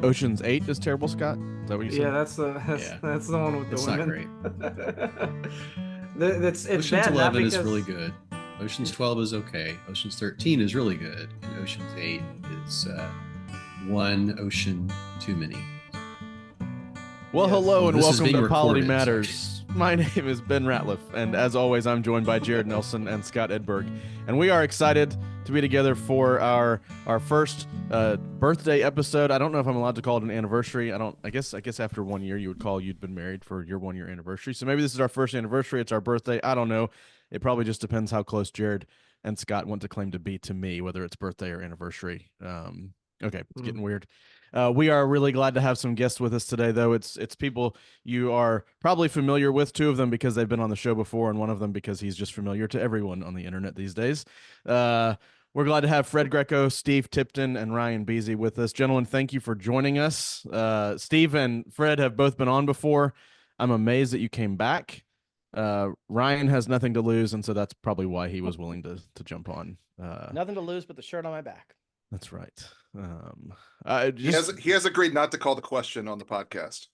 Ocean's 8 is terrible, Scott? Is that what you said? Yeah, that's the one with the It's women. not great. It's Ocean's bad, 11 not is really because good. Ocean's 12 is okay. Ocean's 13 is really good. And Ocean's 8 is one ocean too many. Well, Yes. hello and This is welcome being to Polity recorded, so- Matters. My name is Ben Ratliff, and as always, I'm joined by Jared Nelson and Scott Edberg, and we are excited to be together for our first birthday episode. I don't know if I'm allowed to call it an anniversary. I guess after 1 year you would call you'd been married for your 1 year anniversary. So maybe this is our first anniversary. It's our birthday. I don't know. It probably just depends how close Jared and Scott want to claim to be to me, whether it's birthday or anniversary. Okay, it's getting weird. We are really glad to have some guests with us today, though. It's people you are probably familiar with, two of them because they've been on the show before, and one of them because he's just familiar to everyone on the internet these days. We're glad to have Fred Greco, Steve Tipton, and Ryan Biese with us. Gentlemen, thank you for joining us. Steve and Fred have both been on before. I'm amazed that you came back. Ryan has nothing to lose, and so that's probably why he was willing to jump on. Nothing to lose but the shirt on my back. That's right. He has agreed not to call the question on the podcast.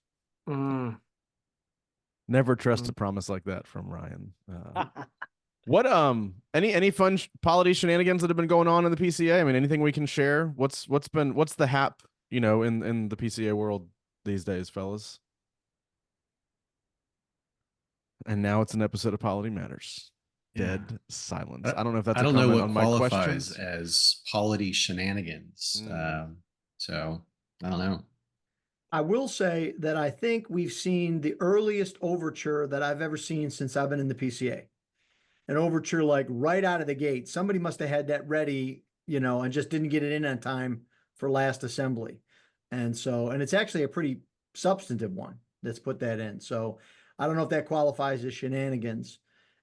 Never trust a promise like that from Ryan. What any fun polity shenanigans that have been going on in the PCA? I mean, anything we can share? What's the hap, in the PCA world these days, fellas? And now it's an episode of Polity Matters. Dead silence. I don't know if that's I don't know what on my qualifies questions. as polity shenanigans. So I don't know. I will say that I think we've seen the earliest overture that I've ever seen since I've been in the PCA. An overture like right out of the gate. Somebody must have had that ready, and just didn't get it in on time for last assembly. And it's actually a pretty substantive one that's put that in. So I don't know if that qualifies as shenanigans.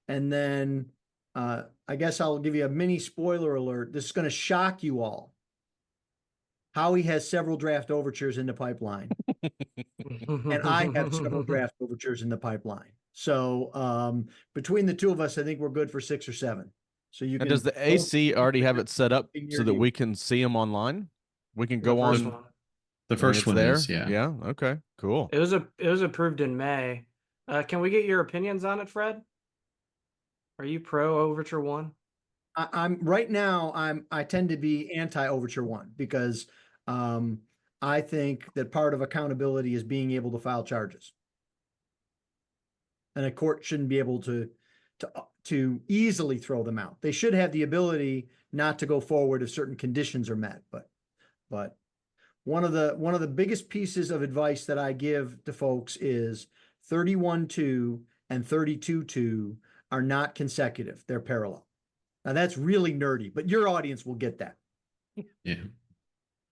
And then I guess I'll give you a mini spoiler alert. This is going to shock you all. Howie has several draft overtures in the pipeline. And I have several draft overtures in the pipeline. So between the two of us, I think we're good for 6 or 7. So you And can. does the AC already have it set up so that we can see them online? We can go on. The first one there. is, yeah. Yeah. Okay. Cool. It was approved in May. Can we get your opinions on it, Fred? Are you pro Overture 1? I'm right now. I tend to be anti Overture 1 because I think that part of accountability is being able to file charges, and a court shouldn't be able to easily throw them out. They should have the ability not to go forward if certain conditions are met. But one of the biggest pieces of advice that I give to folks is 31-2 and 32-2 are not consecutive. They're parallel. Now that's really nerdy, but your audience will get that. Yeah.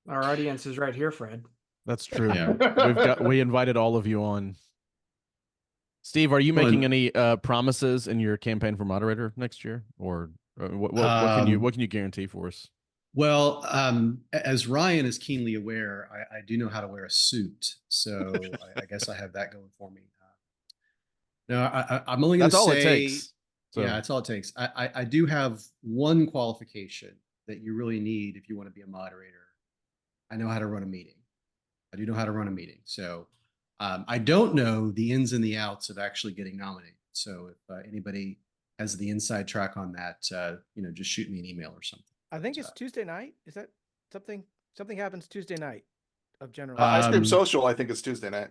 Our audience is right here, Fred. That's true. Yeah. We invited all of you on. Steve, are you making any promises in your campaign for moderator next year, or what can you guarantee for us? Well, as Ryan is keenly aware, I do know how to wear a suit, so I guess I have that going for me. No, I'm only going to say all it takes. So. Yeah, that's all it takes. I do have one qualification that you really need if you want to be a moderator. I know how to run a meeting. I do know how to run a meeting. So I don't know the ins and the outs of actually getting nominated. So if anybody has the inside track on that, just shoot me an email or something. I think it's Tuesday night. Is that something happens Tuesday night of general? Ice Cream Social, I think, is Tuesday night.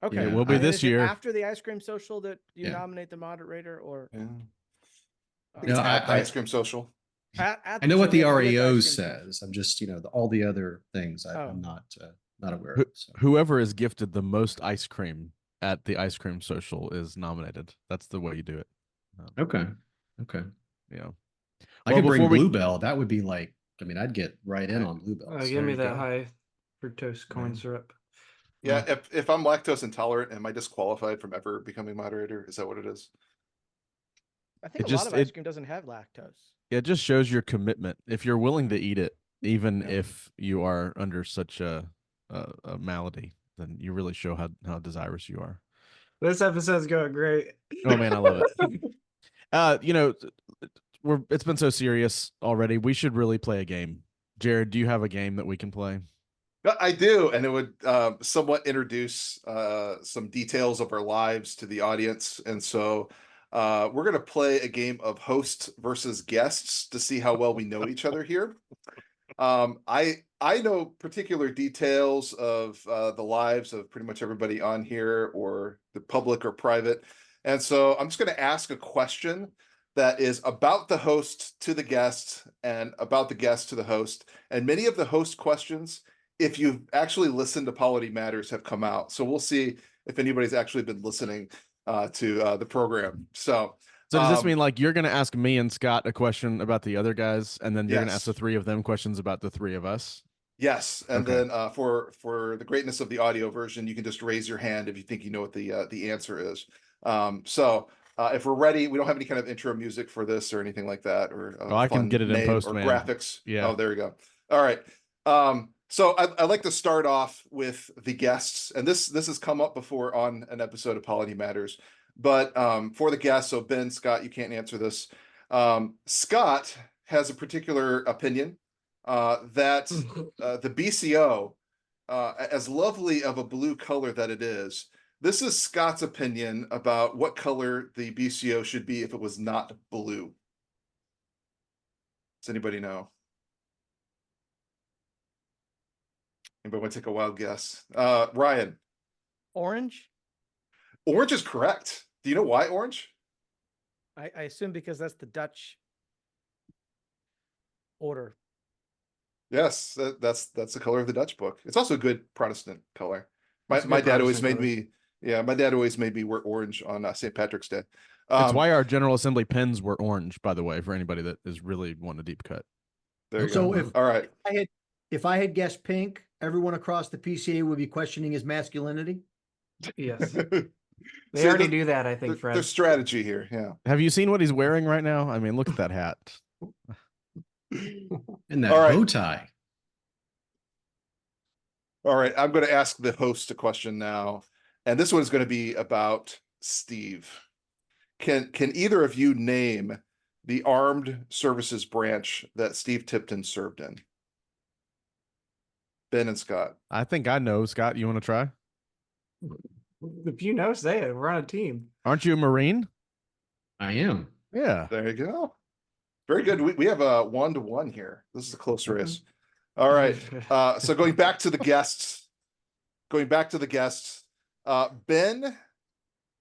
Okay, it will be this year. After the ice cream social that you nominate the moderator, or I think it's at the Ice Cream Social. I know what the REO says. I'm just, all the other things I'm not aware of. So. Whoever is gifted the most ice cream at the ice cream social is nominated. That's the way you do it. Okay. Yeah. I could bring Bluebell. That would be like, I'd get right in on Bluebell. Give me that high fructose corn syrup. Yeah, if I'm lactose intolerant, am I disqualified from ever becoming moderator? Is that what it is? I think a lot of ice cream doesn't have lactose. It just shows your commitment. If you're willing to eat it, even if you are under such a malady, then you really show how desirous you are. This episode's going great. Oh man, I love it. It's been so serious already. We should really play a game. Jared, do you have a game that we can play? I do, and it would somewhat introduce some details of our lives to the audience. And so we're going to play a game of host versus guests to see how well we know each other here. I know particular details of the lives of pretty much everybody on here, or the public or private. And so I'm just going to ask a question that is about the host to the guest and about the guest to the host. And many of the host questions, if you've actually listened to Polity Matters, have come out. So we'll see if anybody's actually been listening to the program. So does this mean like you're going to ask me and Scott a question about the other guys, and then you're going to Yes. ask the three of them questions about the three of us? Yes, and Okay. then for the greatness of the audio version, you can just raise your hand if you think you know what the answer is. If we're ready, we don't have any kind of intro music for this or anything like that, or Oh, I can fun get it in name post, or man. graphics. Yeah. Oh, there you go. All right. So I'd like to start off with the guests, and this has come up before on an episode of Polity Matters, but for the guests, so Ben, Scott, you can't answer this. Scott has a particular opinion that the BCO, as lovely of a blue color that it is, this is Scott's opinion about what color the BCO should be if it was not blue. Does anybody know? Anybody want to take a wild guess? Ryan. Orange? Orange is correct. Do you know why orange? I assume because that's the Dutch order. Yes, that's the color of the Dutch book. It's also a good Protestant color. It's a My good dad always Protestant made color. me, yeah, my dad always made me wear orange on St. Patrick's Day. It's why our General Assembly pens were orange, by the way, for anybody that is really wanting a deep cut. There you So go. All right. if I had guessed pink, everyone across the PCA would be questioning his masculinity. Yes. They See, already do that, I think, There's Fred. strategy here. Yeah. Have you seen what he's wearing right now? I mean, look at that hat. And that All right. bow tie. All right. I'm going to ask the host a question now, and this one is going to be about Steve. Can either of you name the armed services branch that Steve Tipton served in? Ben and Scott. I think I know. Scott, you want to try? If you know, say it. We're on a team. Aren't you a Marine? I am. Yeah. There you go. Very good. We have a 1-1 here. This is a close race. All right. So going back to the guests, Ben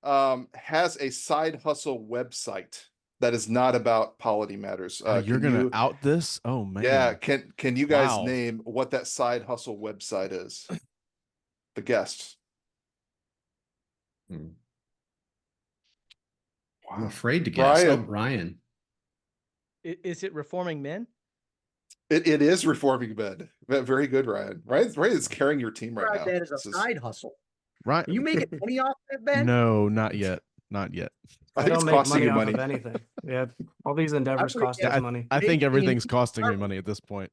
has a side hustle website that is not about Polity Matters. You're gonna out this? Oh man. Yeah. Can you guys Wow. name what that side hustle website is? The guests. I'm Wow. afraid to guess. Oh, Brian. Ryan. Is it Reforming Men? It is Reforming Men. Very good, Ryan. Ryan is carrying your team right now. That is a This is- side hustle. Right. Are you making money off that, Ben? No, not yet. Not yet. I I think don't it's make costing money you off money. of anything. Yeah, all these endeavors I would cost guess- us money. I think Maybe- everything's costing me money at this point.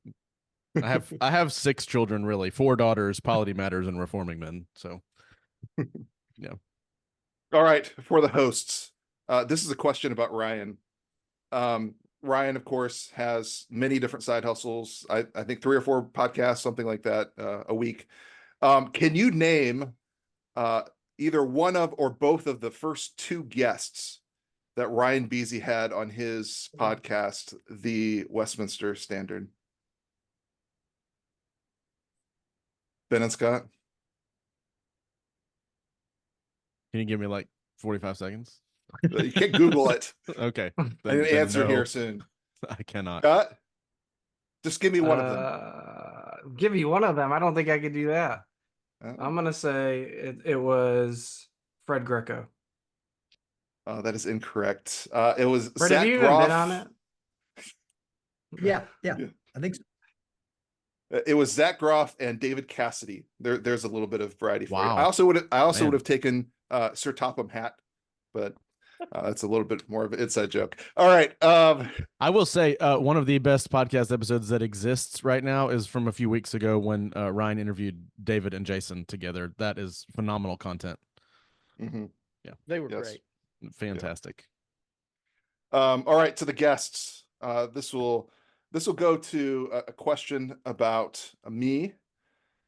I have 6 children, really, 4 daughters, Polity Matters, and Reforming Men. So All right, for the hosts, this is a question about Ryan. Ryan, of course, has many different side hustles. I think 3 or 4 podcasts, something like that, a week. Can you name either one of or both of the first 2 guests that Ryan Biese had on his podcast, The Westminster Standard? Ben and Scott? can you give me like 45 seconds? You can't Google it. Okay. I need then an answer no. here soon. I cannot. Scott? Just give me one of them. Give you one of them. I don't think I could do that. Oh, I'm gonna say it was Fred Greco. that is incorrect. It was Fred, Zach have you even Groff. been on it? Yeah. Yeah. I think so. It was Zach Groff and David Cassidy. There's a little bit of variety for you. Wow. I also would Man. have taken Sir Topham Hatt, but that's a little bit more of an inside joke. All right. I will say one of the best podcast episodes that exists right now is from a few weeks ago when Ryan interviewed David and Jason together. That is phenomenal content. mhm. They were Yes. great. Fantastic. All right, to the guests. This will go to a question about me.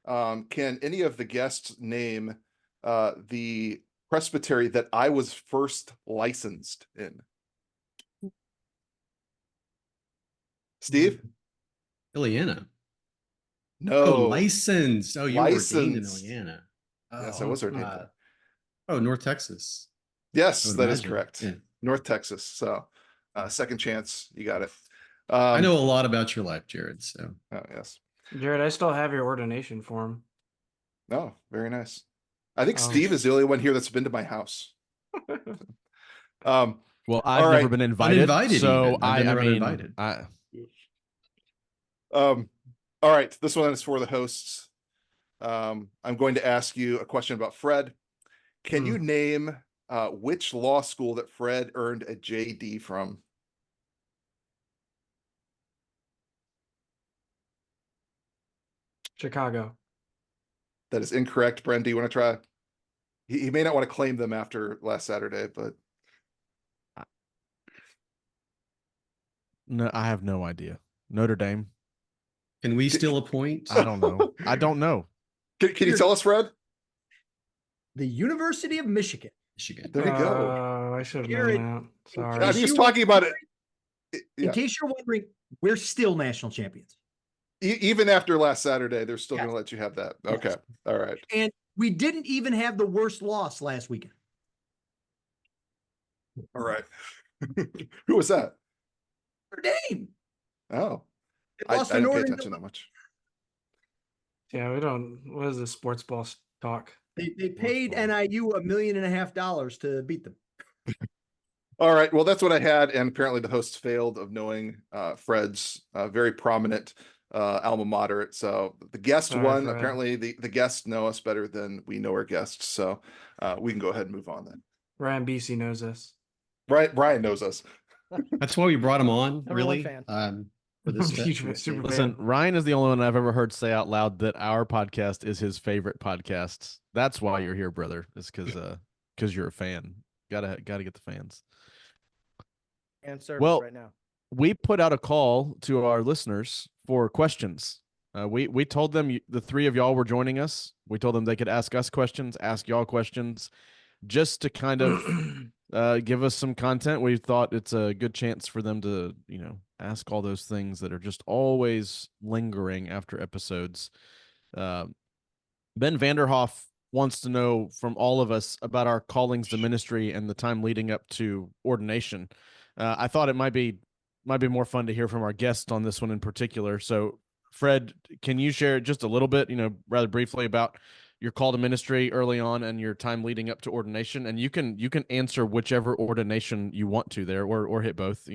Can any of the guests name the presbytery that I was first licensed in? Steve? Ileana. No. Licensed. Oh, you were ordained in Licensed. Ileana. Yes, I was ordained there. North Texas. Yes, I would that is imagine. correct. Yeah. North Texas. So, second chance, you got it. I know a lot about your life, Jared. So Oh, yes. Jared, I still have your ordination form. Oh, very nice. I think Oh. Steve is the only one here that's been to my house. Um, Well, All I've never right. been invited, Uninvited so even. I've been I there mean, uninvited. All right, this one is for the hosts. I'm going to ask you a question about Fred. Can you name which law school that Fred earned a JD from? Chicago. That is incorrect. Bren, do you want to try? He may not want to claim them after last Saturday, but no, I have no idea. Notre Dame. Can we still appoint? I don't know. I don't know. Can you tell us, Fred? The University of Michigan. Michigan. There you go. I should have Jared, known that. Sorry. I'm case just you talking about it. In Yeah. case you're wondering, we're still national champions. Even after last Saturday, they're still Yes. going to let you have that. Yes. Okay. All right. And we didn't even have the worst loss last weekend. All right. Who was that? Notre Dame. Oh, They I lost to didn't pay Northern attention that Illinois. much. Yeah, we don't. What is this sports ball talk? They paid NIU $1.5 million to beat them. All right. Well, that's what I had. And apparently the hosts failed of knowing Fred's very prominent alma mater. So the guest Sorry, won. Fred. Apparently the guests know us better than we know our guests. So we can go ahead and move on then. Ryan Biese knows this. Brian knows us. That's why we brought him on, Number one really. fan. For this Huge for this super game. fan. Listen, Ryan is the only one I've ever heard say out loud that our podcast is his favorite podcast. That's why you're here, brother. It's because you're a fan. Gotta get the fans. And service Well, right now. We put out a call to our listeners for questions. We told them the three of y'all were joining us. We told them they could ask us questions, ask y'all questions, just to kind of give us some content. We thought it's a good chance for them to, ask all those things that are just always lingering after episodes. Ben Vanderhoff wants to know from all of us about our callings to ministry and the time leading up to ordination. I thought it might be more fun to hear from our guests on this one in particular. So, Fred, can you share just a little bit, rather briefly about your call to ministry early on and your time leading up to ordination? And you can answer whichever ordination you want to there, or hit both.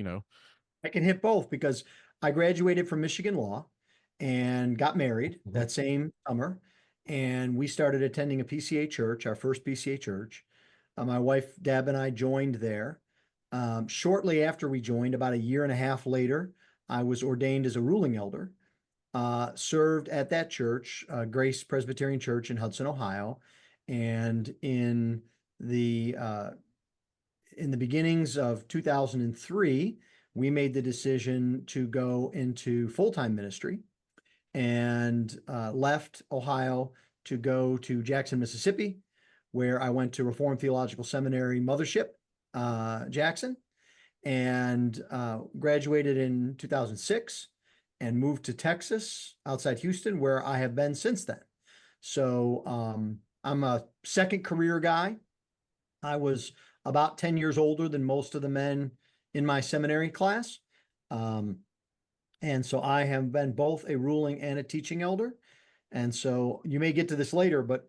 I can hit both because I graduated from Michigan Law and got married that same summer. And we started attending a PCA church, our first PCA church. My wife, Deb, and I joined there. Shortly after we joined, about a year and a half later, I was ordained as a ruling elder, served at that church, Grace Presbyterian Church in Hudson, Ohio. And in the beginnings of 2003, we made the decision to go into full-time ministry and left Ohio to go to Jackson, Mississippi, where I went to Reformed Theological Seminary Mothership, Jackson, and graduated in 2006 and moved to Texas outside Houston, where I have been since then. So I'm a second career guy. I was about 10 years older than most of the men in my seminary class. And so I have been both a ruling and a teaching elder. And so you may get to this later, but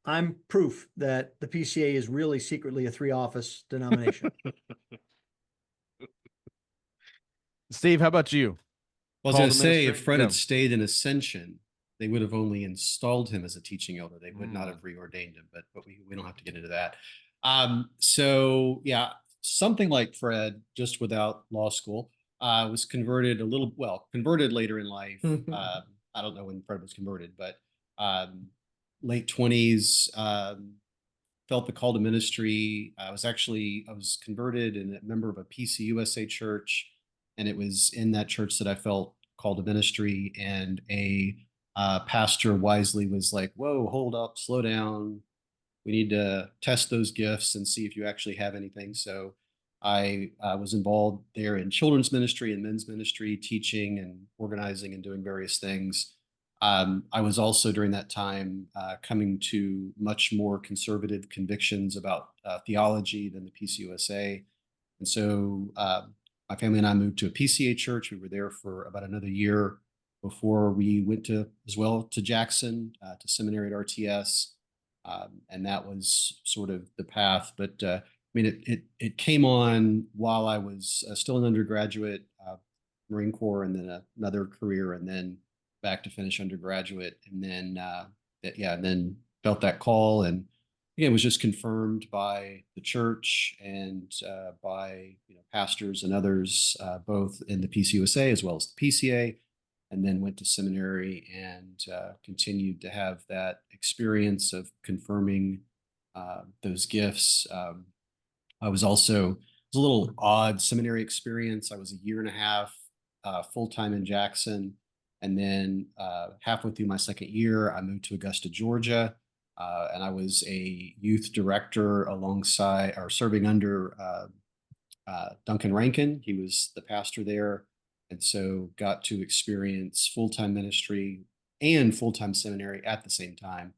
I'm proof that the PCA is really secretly a 3-office denomination. Steve, how about you? Well, I was Call going to to say, ministry? if Fred Yeah. had stayed in Ascension, they would have only installed him as a teaching elder. They would not Mm. have reordained him, but we don't have to get into that. So yeah, something like Fred, just without law school, was converted converted later in life. I don't know when Fred was converted, but late 20s, felt the call to ministry. I was converted and a member of a PCUSA church. And it was in that church that I felt called to ministry, and a Pastor wisely was like, whoa, hold up, slow down. We need to test those gifts and see if you actually have anything. So I was involved there in children's ministry and men's ministry, teaching and organizing and doing various things. I was also during that time coming to much more conservative convictions about theology than the PCUSA. And so my family and I moved to a PCA church. We were there for about another year before we went to as well to Jackson, to seminary at RTS. And that was sort of the path. But I mean, it came on while I was still an undergraduate, Marine Corps, and then another career, and then back to finish undergraduate, and then and then felt that call, and again was just confirmed by the church and by pastors and others, both in the PCUSA as well as the PCA, and then went to seminary and continued to have that experience of confirming those gifts. I was also, it was a little odd seminary experience. I was a year and a half full-time in Jackson. And then halfway through my second year, I moved to Augusta, Georgia. And I was a youth director alongside or serving under Duncan Rankin. He was the pastor there. And so got to experience full-time ministry and full-time seminary at the same time.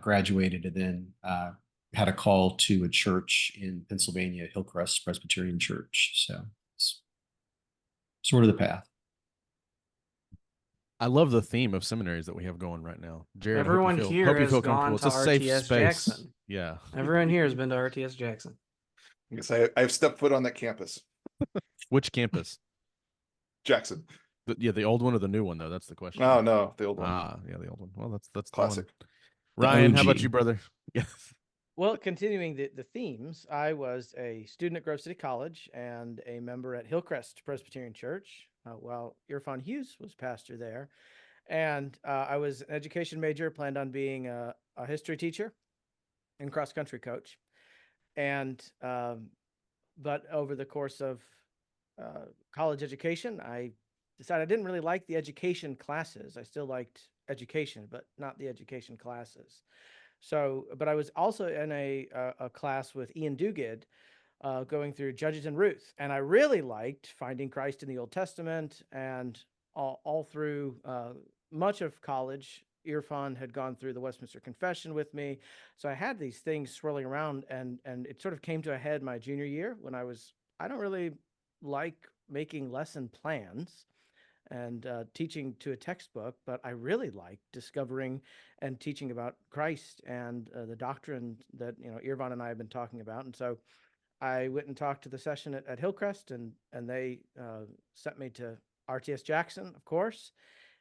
Graduated and then had a call to a church in Pennsylvania, Hillcrest Presbyterian Church. So it's sort of the path. I love the theme of seminaries that we have going right now. Jared, Everyone here hope you has feel gone comfortable. to It's a safe RTS space. Jackson. Yeah. Everyone here has been to RTS Jackson. I guess I've stepped foot on that campus. Which campus? Jackson. The old one or the new one though? That's the question. Oh no, the old one. Yeah, the old one. Well, that's Classic. the one. Ryan, how OG. about you, brother? Yes. Well, continuing the themes, I was a student at Grove City College and a member at Hillcrest Presbyterian Church while Irfan Hughes was pastor there. And I was an education major, planned on being a history teacher and cross-country coach. And but over the course of college education, I decided I didn't really like the education classes. I still liked education, but not the education classes. So, but I was also in a class with Ian Duguid going through Judges and Ruth. And I really liked finding Christ in the Old Testament, and all through much of college, Irfan had gone through the Westminster Confession with me. So I had these things swirling around, and it sort of came to a head my junior year when I don't really like making lesson plans and teaching to a textbook, but I really like discovering and teaching about Christ and the doctrine that Irfan and I have been talking about. And so I went and talked to the session at Hillcrest, and they sent me to RTS Jackson, of course.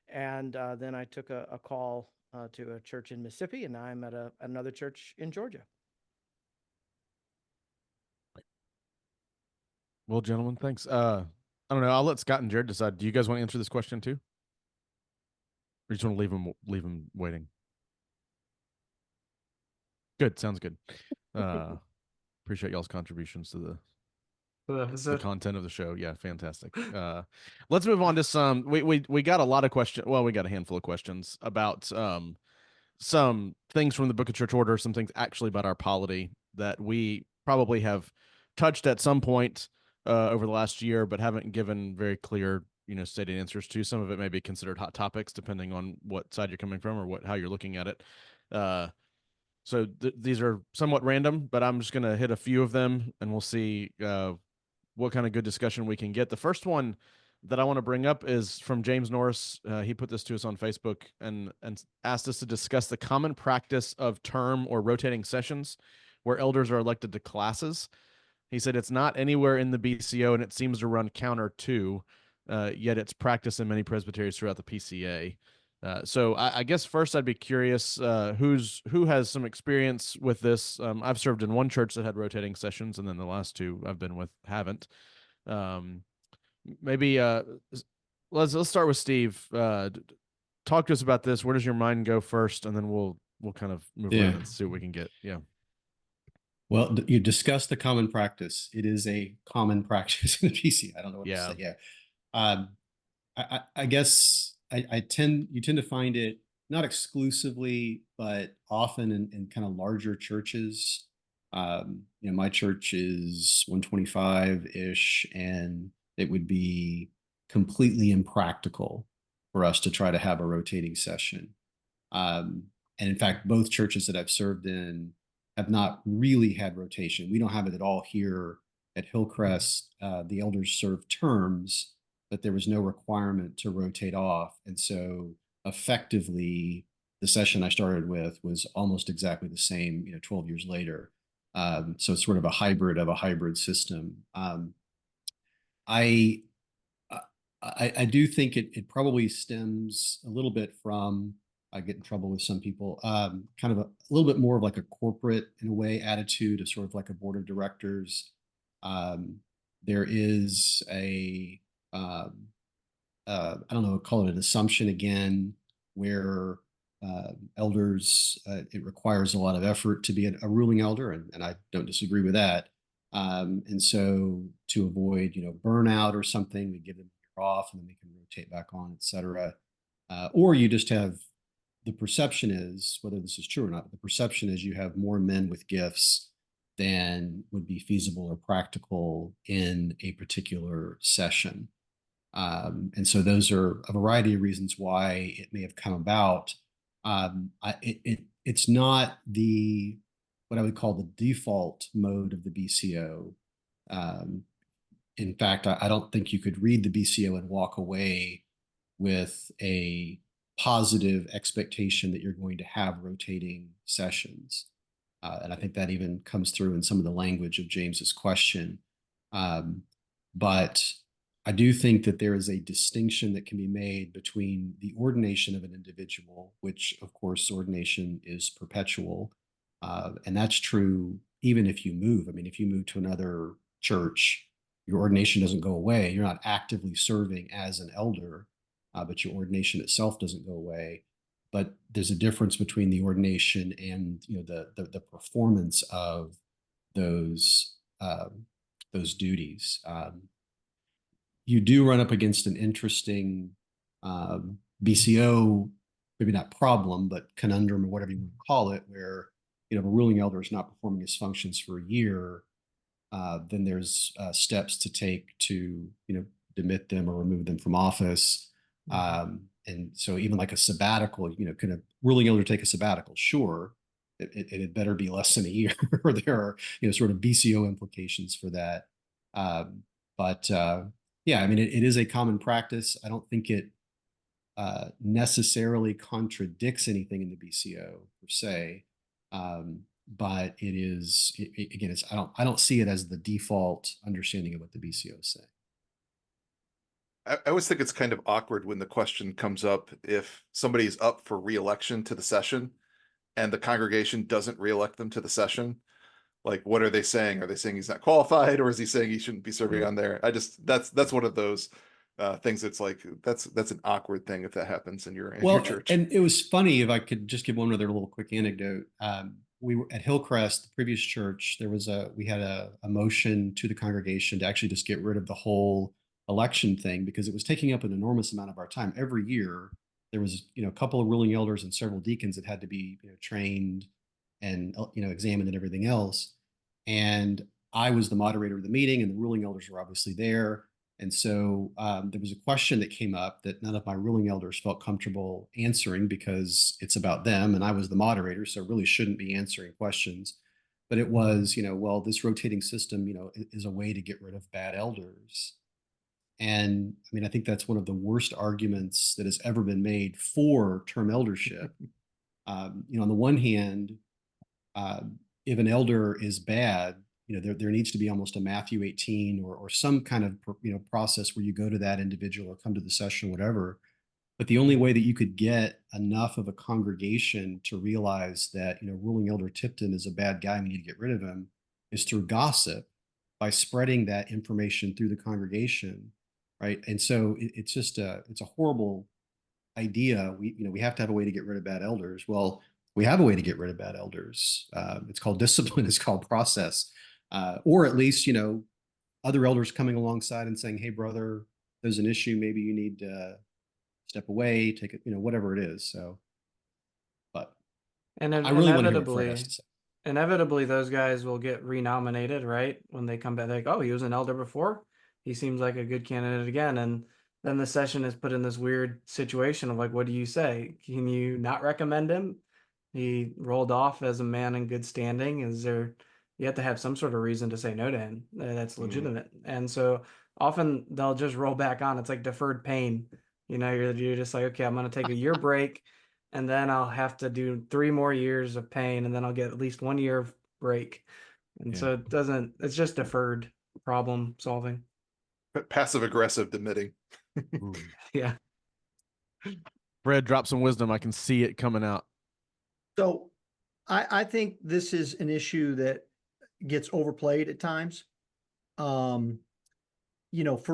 And then I took a call to a church in Mississippi, and now I'm at another church in Georgia. Well, gentlemen, thanks. I don't know. I'll let Scott and Jared decide. Do you guys want to answer this question too? Or you just want to leave them waiting? Good. Sounds good. Appreciate y'all's contributions to the content of the show. Yeah, fantastic. Let's move on to some. We got a lot of questions. Well, we got a handful of questions about some things from the Book of Church Order, some things actually about our polity that we probably have touched at some point over the last year, but haven't given very clear, stated answers to. Some of it may be considered hot topics, depending on what side you're coming from or how you're looking at it. So these are somewhat random, but I'm just going to hit a few of them, and we'll see what kind of good discussion we can get. The first one that I want to bring up is from James Norris. He put this to us on Facebook and asked us to discuss the common practice of term or rotating sessions where elders are elected to classes. He said it's not anywhere in the BCO, and it seems to run counter to, yet it's practiced in many presbyteries throughout the PCA. So I guess first I'd be curious who has some experience with this. I've served in one church that had rotating sessions, and then the last two I've been with haven't. Maybe let's start with Steve. Talk to us about this. Where does your mind go first, and then we'll kind of move around and see what we can get. Yeah. Well, you discussed the common practice. It is a common practice in the PC. I don't know what to say. Yeah. I guess you tend to find it not exclusively, but often in kind of larger churches. My church is 125-ish, and it would be completely impractical for us to try to have a rotating session. And in fact, both churches that I've served in have not really had rotation. We don't have it at all here at Hillcrest. The elders serve terms, but there was no requirement to rotate off. And so effectively, the session I started with was almost exactly the same, 12 years later. So it's sort of a hybrid system. I do think it probably stems a little bit from, I get in trouble with some people, kind of a little bit more of like a corporate, in a way, attitude of sort of like a board of directors. There is I don't know, call it an assumption again, where elders, it requires a lot of effort to be a ruling elder, and I don't disagree with that. And so to avoid, burnout or something, we give them a year off and then they can rotate back on, et cetera. Or you just have, the perception is, whether this is true or not, the perception is you have more men with gifts than would be feasible or practical in a particular session. And so those are a variety of reasons why it may have come about. It's not what I would call the default mode of the BCO. In fact, I don't think you could read the BCO and walk away with a positive expectation that you're going to have rotating sessions. And I think that even comes through in some of the language of James's question. But I do think that there is a distinction that can be made between the ordination of an individual, which of course ordination is perpetual. And that's true even if you move. I mean, if you move to another church, your ordination doesn't go away. You're not actively serving as an elder, but your ordination itself doesn't go away. But there's a difference between the ordination and the performance of those duties. You do run up against an interesting BCO, maybe not problem, but conundrum, or whatever you want to call it, where if a ruling elder is not performing his functions for a year, then there's steps to take to demit them or remove them from office. And so even like a sabbatical, can a ruling elder take a sabbatical? Sure. It had better be less than a year, or there are sort of BCO implications for that. But yeah, I mean, it is a common practice. I don't think it necessarily contradicts anything in the BCO per se. But it is, again, I don't see it as the default understanding of what the BCO say. I always think it's kind of awkward when the question comes up if somebody's up for re-election to the session and the congregation doesn't re-elect them to the session. Like, what are they saying? Are they saying he's not qualified, or is he saying he shouldn't be serving on there? That's one of those things that's like, that's an awkward thing if that happens in your church. And it was funny, if I could just give one other little quick anecdote. We were at Hillcrest, the previous church, we had a motion to the congregation to actually just get rid of the whole election thing, because it was taking up an enormous amount of our time. Every year there was a couple of ruling elders and several deacons that had to be trained and examined and everything else. And I was the moderator of the meeting, and the ruling elders were obviously there. And so there was a question that came up that none of my ruling elders felt comfortable answering, because it's about them, and I was the moderator, so really shouldn't be answering questions. But it was, well, this rotating system, is a way to get rid of bad elders. And I mean, I think that's one of the worst arguments that has ever been made for term eldership. On the one hand, if an elder is bad, there needs to be almost a Matthew 18 or some kind of process where you go to that individual or come to the session, whatever. But the only way that you could get enough of a congregation to realize that ruling elder Tipton is a bad guy and we need to get rid of him is through gossip, by spreading that information through the congregation, right? And so it's just it's a horrible idea. We have to have a way to get rid of bad elders. Well, we have a way to get rid of bad elders. It's called discipline. It's called process. Or at least, other elders coming alongside and saying, hey, brother, there's an issue. Maybe you need to step away, take it, whatever it is. So, but And I really want to hear what Fred has to say. inevitably those guys will get renominated, right? When they come back, like, oh, he was an elder before. He seems like a good candidate again. And then the session is put in this weird situation of like, what do you say? Can you not recommend him? He rolled off as a man in good standing. You have to have some sort of reason to say no to him that's legitimate. And so often they'll just roll back on. It's like deferred pain. You're just like, okay, I'm going to take a year break, and then I'll have to do 3 more years of pain, and then I'll get at least 1 year of break. And so it's just deferred problem solving. Passive aggressive demitting. Yeah. Fred, drop some wisdom. I can see it coming out. So I think this is an issue that gets overplayed at times. For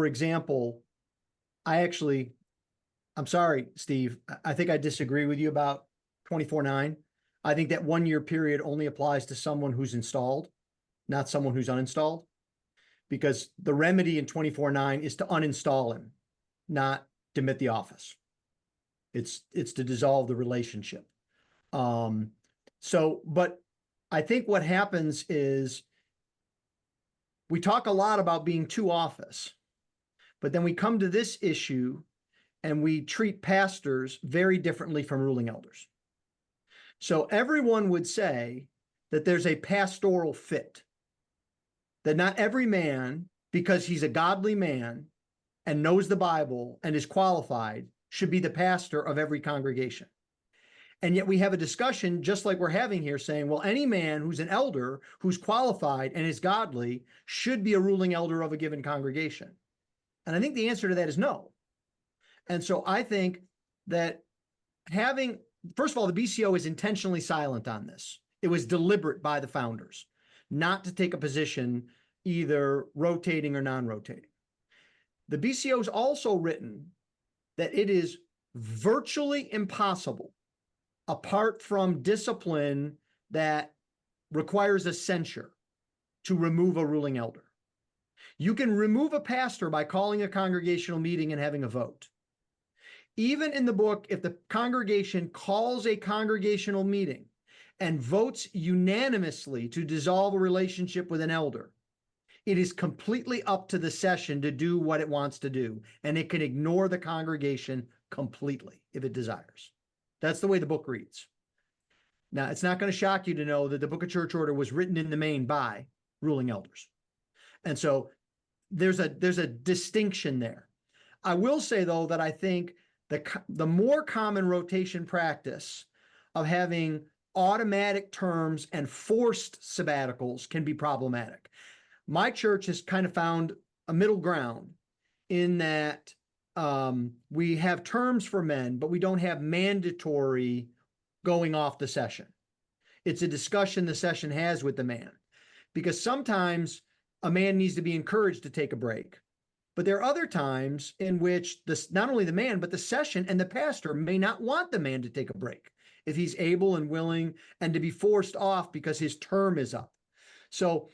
example, I'm sorry, Steve, I think I disagree with you about 24/9. I think that 1 year period only applies to someone who's installed, not someone who's uninstalled, because the remedy in 24/9 is to uninstall him, not demit the office. It's to dissolve the relationship. But I think what happens is we talk a lot about being to office, but then we come to this issue and we treat pastors very differently from ruling elders. So everyone would say that there's a pastoral fit, that not every man, because he's a godly man and knows the Bible and is qualified, should be the pastor of every congregation. And yet we have a discussion just like we're having here saying, well, any man who's an elder, who's qualified and is godly should be a ruling elder of a given congregation. And I think the answer to that is no. And so I think that first of all, the BCO is intentionally silent on this. It was deliberate by the founders not to take a position either rotating or non-rotating. The BCO has also written that it is virtually impossible, apart from discipline that requires a censure, to remove a ruling elder. You can remove a pastor by calling a congregational meeting and having a vote. Even in the book, if the congregation calls a congregational meeting and votes unanimously to dissolve a relationship with an elder, it is completely up to the session to do what it wants to do, and it can ignore the congregation completely if it desires. That's the way the book reads. Now, it's not going to shock you to know that the Book of Church Order was written in the main by ruling elders. And so there's a distinction there. I will say, though, that I think the more common rotation practice of having automatic terms and forced sabbaticals can be problematic. My church has kind of found a middle ground in that we have terms for men, but we don't have mandatory going off the session. It's a discussion the session has with the man, because sometimes a man needs to be encouraged to take a break. But there are other times in which not only the man, but the session and the pastor may not want the man to take a break if he's able and willing, and to be forced off because his term is up. So,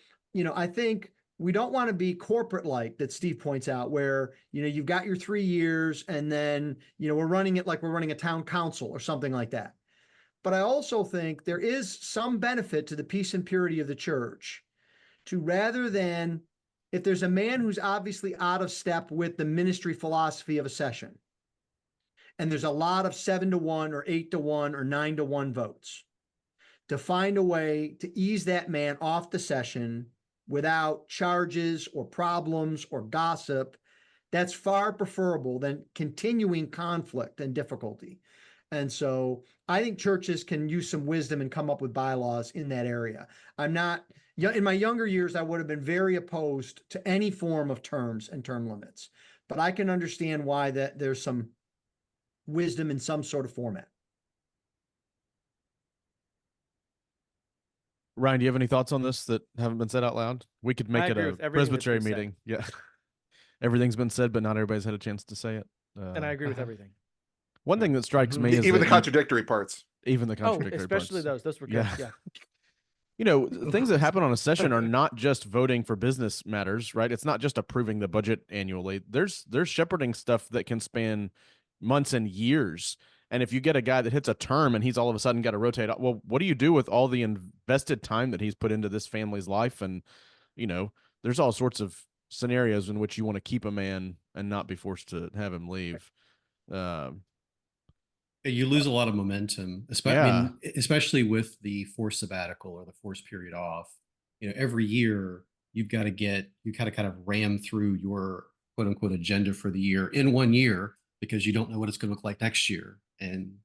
I think we don't want to be corporate-like, that Steve points out, where, you've got your 3 years and then, we're running it like we're running a town council or something like that. But I also think there is some benefit to the peace and purity of the church to, rather than, if there's a man who's obviously out of step with the ministry philosophy of a session, and there's a lot of 7-1 or 8-1 or 9-1 votes, to find a way to ease that man off the session without charges or problems or gossip, that's far preferable than continuing conflict and difficulty. And so I think churches can use some wisdom and come up with bylaws in that area. In my younger years, I would have been very opposed to any form of terms and term limits, but I can understand why there's some wisdom in some sort of format. Ryan, do you have any thoughts on this that haven't been said out loud? We could make it a Presbytery meeting. Yeah. Everything's been said, but not everybody's had a chance to say it. And I agree with everything. One thing that strikes me is even the contradictory parts. Even the contradictory especially parts. those were good. Yeah. Things that happen on a session are not just voting for business matters, right? It's not just approving the budget annually. There's shepherding stuff that can span months and years. And if you get a guy that hits a term and he's all of a sudden got to rotate, well, what do you do with all the invested time that he's put into this family's life? And, there's all sorts of scenarios in which you want to keep a man and not be forced to have him leave. You lose a lot of momentum, Yeah. especially with the forced sabbatical or the forced period off. Every year you kind of ram through your quote unquote agenda for the year in 1 year because you don't know what it's going to look like next year. And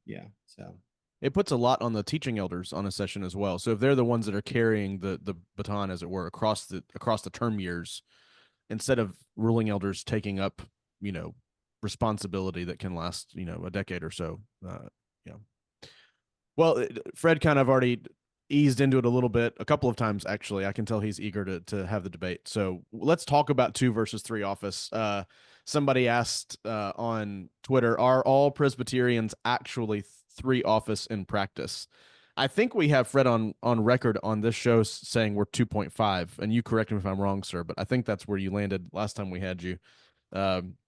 so it puts a lot on the teaching elders on a session as well. So if they're the ones that are carrying the baton, as it were, across the term years, instead of ruling elders taking up, responsibility that can last, a decade or so. Well, Fred kind of already eased into it a little bit, a couple of times, actually. I can tell he's eager to have the debate. So let's talk about 2 versus 3 office. Somebody asked on Twitter, are all Presbyterians actually 3 office in practice? I think we have Fred on record on this show saying we're 2.5, and you correct me if I'm wrong, sir, but I think that's where you landed last time we had you.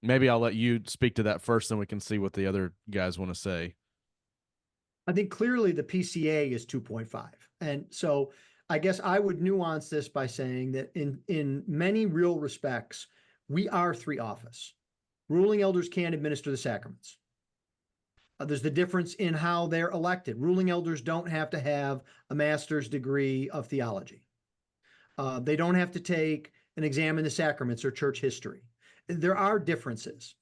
Maybe I'll let you speak to that first, then we can see what the other guys want to say. I think clearly the PCA is 2.5. And so I guess I would nuance this by saying that in many real respects, we are 3 office. Ruling elders can't administer the sacraments. There's the difference in how they're elected. Ruling elders don't have to have a master's degree of theology. They don't have to take and examine the sacraments or church history. There are differences,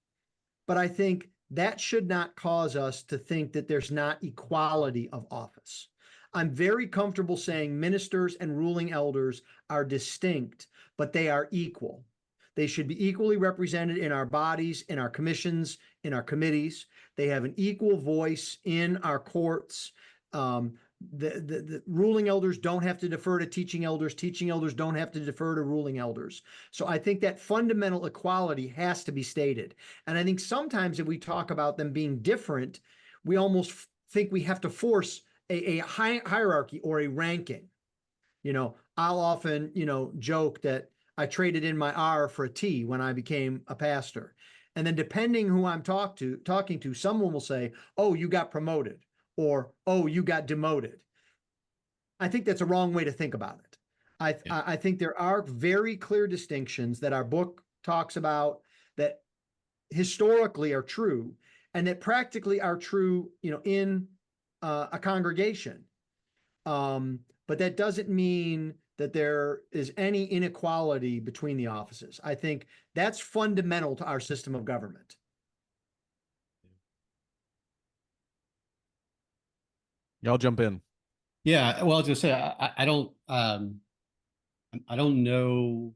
but I think that should not cause us to think that there's not equality of office. I'm very comfortable saying ministers and ruling elders are distinct, but they are equal. They should be equally represented in our bodies, in our commissions, in our committees. They have an equal voice in our courts. The ruling elders don't have to defer to teaching elders. Teaching elders don't have to defer to ruling elders. So I think that fundamental equality has to be stated. And I think sometimes if we talk about them being different, we almost think we have to force a hierarchy or a ranking. I'll often, joke that I traded in my R for a T when I became a pastor. And then depending who I'm talking to, someone will say, oh, you got promoted, or, oh, you got demoted. I think that's a wrong way to think about it. I think there are very clear distinctions that our book talks about that historically are true and that practically are true, in a congregation. But that doesn't mean that there is any inequality between the offices. I think that's fundamental to our system of government. Y'all jump in. Yeah, well, I was gonna say I don't know.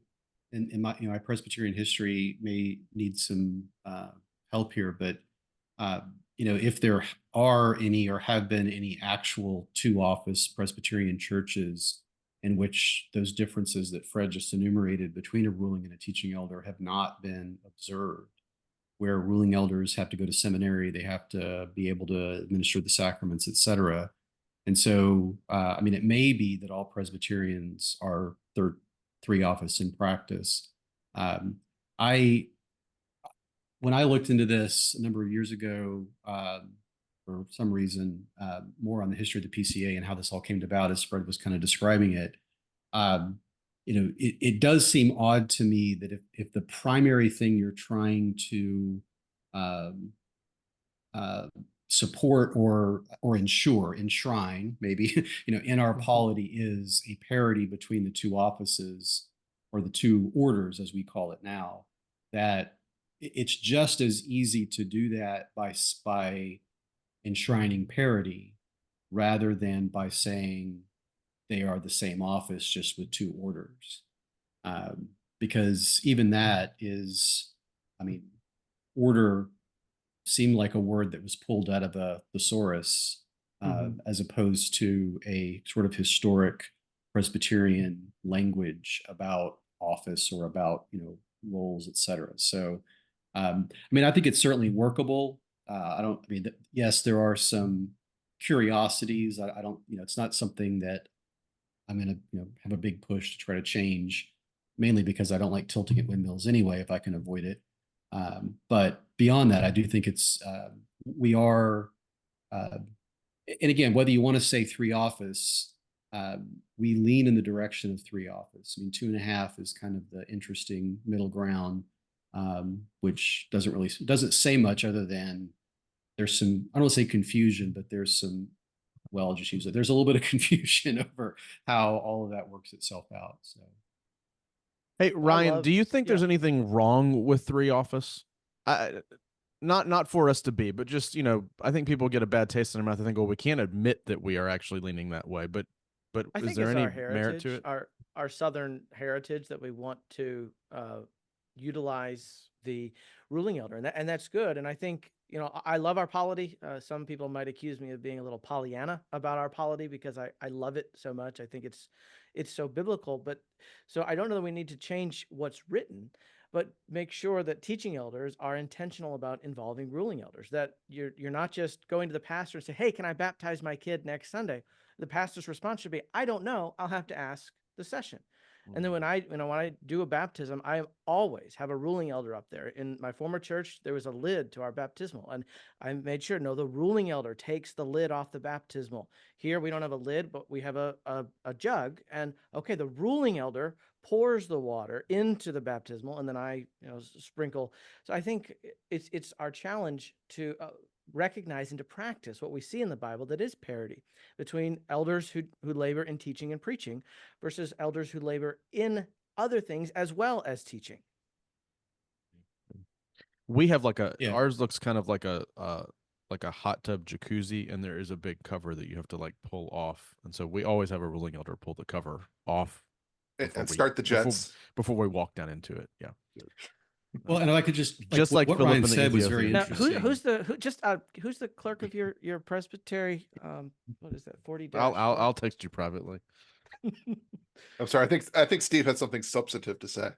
In my my Presbyterian history may need some help here, but if there are any or have been any actual 2 office Presbyterian churches in which those differences that Fred just enumerated between a ruling and a teaching elder have not been observed, where ruling elders have to go to seminary, they have to be able to administer the sacraments, etc. And so, it may be that all Presbyterians are 3 office in practice. When I looked into this a number of years ago, for some reason, more on the history of the PCA and how this all came about, as Fred was kind of describing it, it does seem odd to me that if the primary thing you're trying to support or enshrine, maybe, in our polity is a parity between the 2 offices or the 2 orders, as we call it now, that it's just as easy to do that by enshrining parity rather than by saying they are the same office just with 2 orders. Because even that is, order seemed like a word that was pulled out of a thesaurus, as opposed to a sort of historic Presbyterian language about office or about, roles, etc. So, I think it's certainly workable. Yes, there are some curiosities. I don't, it's not something that I'm going to, have a big push to try to change, mainly because I don't like tilting at windmills anyway, if I can avoid it. But beyond that, I do think we are, and again, whether you want to say three office, we lean in the direction of three office. I mean, 2.5 is kind of the interesting middle ground, which doesn't say much other than there's some, I don't want to say confusion, but there's some, well, I'll just use it. There's a little bit of confusion over how all of that works itself out. So, Hey, Ryan, do you think there's yeah. anything wrong with three office? Not for us to be, but just, I think people get a bad taste in their mouth. I think, well, we can't admit that we are actually leaning that way, but I is think there it's any our merit to heritage, it? our Southern heritage that we want to utilize the ruling elder, and that's good. And I think, I love our polity. Some people might accuse me of being a little Pollyanna about our polity because I love it so much. I think it's so biblical. But so I don't know that we need to change what's written, but make sure that teaching elders are intentional about involving ruling elders. That you're not just going to the pastor and say, "Hey, can I baptize my kid next Sunday?" The pastor's response should be, "I don't know. I'll have to ask the session." And then when I do a baptism, I always have a ruling elder up there. In my former church, there was a lid to our baptismal, and I made sure, no, the ruling elder takes the lid off the baptismal. Here, we don't have a lid, but we have a jug, and okay, the ruling elder pours the water into the baptismal, and then I, sprinkle. So I think it's our challenge to recognize and to practice what we see in the Bible, that is parity between elders who labor in teaching and preaching versus elders who labor in other things as well as teaching. We have Yeah. ours looks kind of like a hot tub jacuzzi, and there is a big cover that you have to pull off, and so we always have a ruling elder pull the cover off And start the jets. before we walk down into it. Yeah. Well, and if I could just like what Philip Ryan and the said was very Ethiopian. Now, interesting. who's the clerk of your presbytery? What is that? 40 I'll text you privately. I'm sorry. I think Steve had something substantive to say.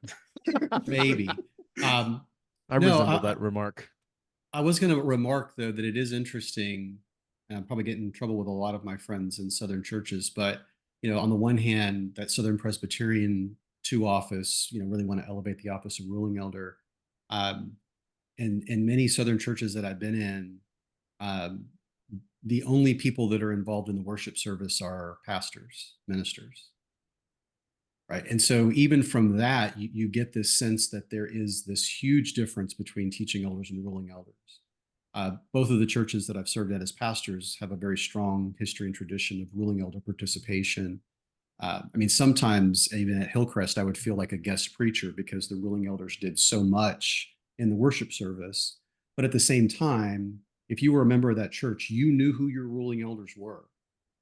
Maybe. I No, resemble that remark. I was going to remark, though, that it is interesting. And I'm probably getting in trouble with a lot of my friends in Southern churches, but on the one hand, that Southern Presbyterian two office, really want to elevate the office of ruling elder. And in many Southern churches that I've been in, the only people that are involved in the worship service are pastors, ministers. Right. And so even from that, you get this sense that there is this huge difference between teaching elders and ruling elders. Both of the churches that I've served at as pastors have a very strong history and tradition of ruling elder participation. I mean, sometimes even at Hillcrest, I would feel like a guest preacher because the ruling elders did so much in the worship service. But at the same time, if you were a member of that church, you knew who your ruling elders were.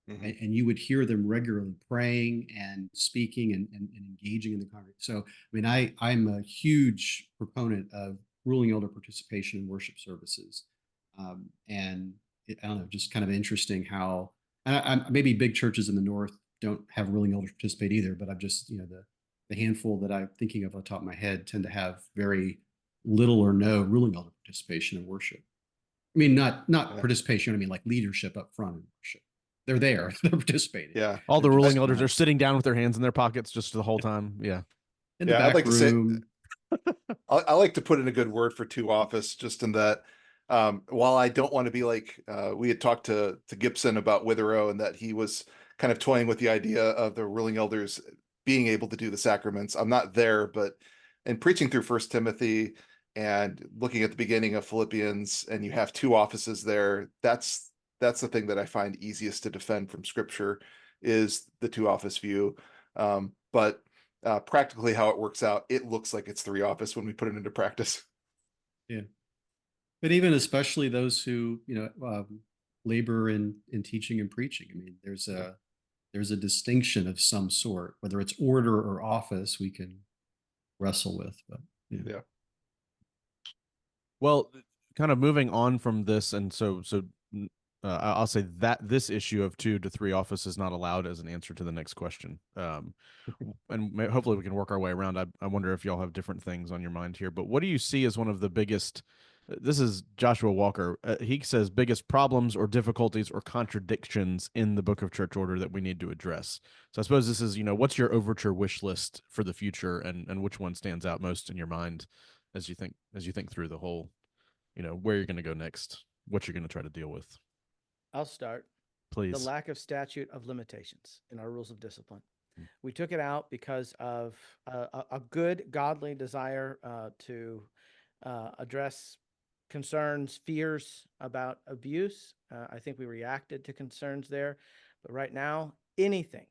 Mm-hmm. And you would hear them regularly praying and speaking and engaging in the congregation. So, I mean, I'm a huge proponent of ruling elder participation in worship services. And I don't know, just kind of interesting how, maybe big churches in the North don't have ruling elders participate either, but I've just, the handful that I'm thinking of on top of my head tend to have very little or no ruling elder participation in worship. I mean, not participation, I mean like leadership up front in worship. They're there. They're participating. Yeah. All the ruling elders are sitting down with their hands in their pockets just the whole time. Yeah. In the back I'd like room. to say, I like to put in a good word for two office, just in that, while I don't want to be like, we had talked to Gibson about Witherow, and that he was kind of toying with the idea of the ruling elders being able to do the sacraments. I'm not there, but in preaching through First Timothy and looking at the beginning of Philippians, and you have two offices there, that's the thing that I find easiest to defend from scripture, is the two office view. But practically how it works out, it looks like it's three office when we put it into practice. Yeah. But even especially those who, labor in teaching and preaching. I mean, there's a distinction of some sort, whether it's order or office, we can wrestle with, but Yeah. Well, kind of moving on from this, and so I'll say that this issue of 2 to 3 office is not allowed as an answer to the next question. And hopefully we can work our way around. I wonder if y'all have different things on your mind here, but what do you see as one of the biggest, this is Joshua Walker. He says biggest problems or difficulties or contradictions in the book of church order that we need to address. So I suppose this is, what's your overture wish list for the future, and which one stands out most in your mind as you think through the whole, where you're going to go next, what you're going to try to deal with? I'll start. Please. The lack of statute of limitations in our rules of discipline. We took it out because of a good, godly desire to address concerns, fears about abuse. I think we reacted to concerns there. But right now, anything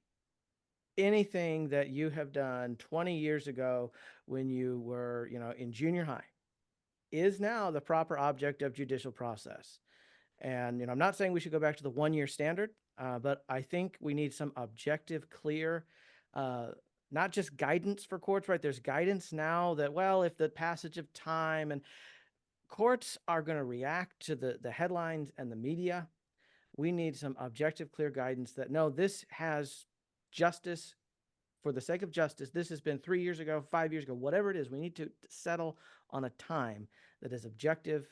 that you have done 20 years ago when you were, in junior high is now the proper object of judicial process. And, I'm not saying we should go back to the 1-year standard, but I think we need some objective, clear, not just guidance for courts, right? There's guidance now that, well, if the passage of time, and courts are going to react to the headlines and the media. We need some objective, clear guidance that, no, this has justice for the sake of justice. This has been 3 years ago, 5 years ago, whatever it is. We need to settle on a time that is objective,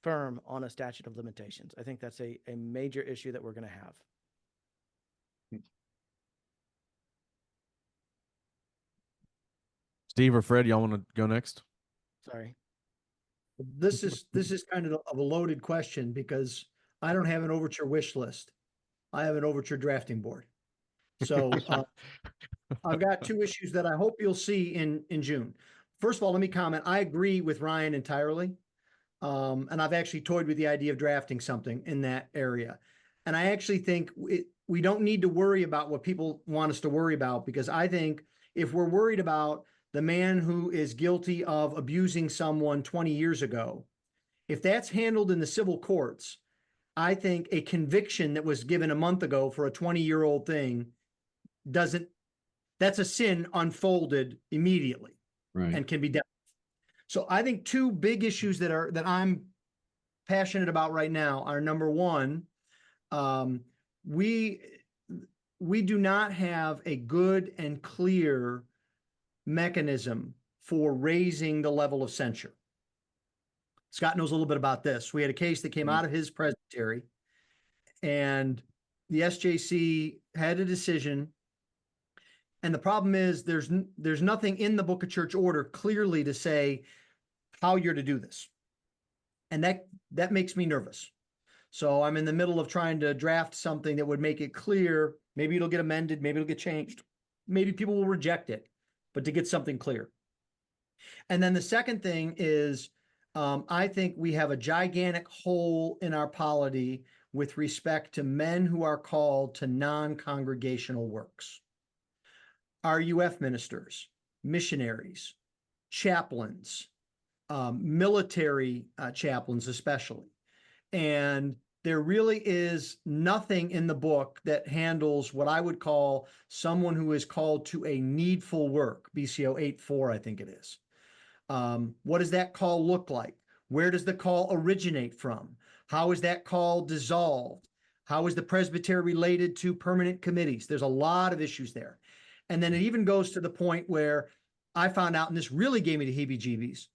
firm on a statute of limitations. I think that's a major issue that we're going to have. Steve or Fred, y'all want to go next? Sorry. This is kind of a loaded question because I don't have an overture wish list. I have an overture drafting board. So I've got 2 issues that I hope you'll see in June. First of all, let me comment. I agree with Ryan entirely. And I've actually toyed with the idea of drafting something in that area. And I actually think we don't need to worry about what people want us to worry about, because I think if we're worried about the man who is guilty of abusing someone 20 years ago, if that's handled in the civil courts, I think a conviction that was given a month ago for a 20-year-old thing that's a sin unfolded immediately, Right. and can be dealt with. So I think 2 big issues that I'm passionate about right now are, number one, we do not have a good and clear mechanism for raising the level of censure. Scott knows a little bit about this. We had a case that came out of his presbytery, and the SJC had a decision. And the problem is there's nothing in the Book of Church Order clearly to say how you're to do this. And that makes me nervous. So I'm in the middle of trying to draft something that would make it clear. Maybe it'll get amended, maybe it'll get changed. Maybe people will reject it, but to get something clear. And then the second thing is, I think we have a gigantic hole in our polity with respect to men who are called to non-congregational works. RUF ministers, missionaries, chaplains, military chaplains especially. And there really is nothing in the book that handles what I would call someone who is called to a needful work, BCO 8.4, I think it is. What does that call look like? Where does the call originate from? How is that call dissolved? How is the presbytery related to permanent committees? There's a lot of issues there. And then it even goes to the point where I found out, and this really gave me the heebie-jeebies,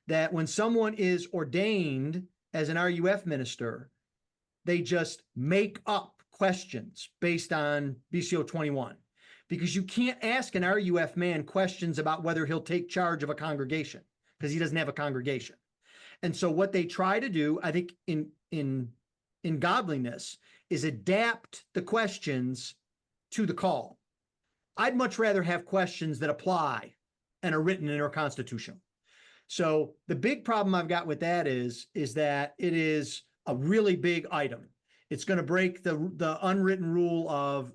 that when someone is ordained as an RUF minister, they just make up questions based on BCO 21. Because you can't ask an RUF man questions about whether he'll take charge of a congregation, because he doesn't have a congregation. And so what they try to do, I think in godliness, is adapt the questions to the call. I'd much rather have questions that apply and are written in our Constitution. So the big problem I've got with that is that it is a really big item. It's going to break the unwritten rule of,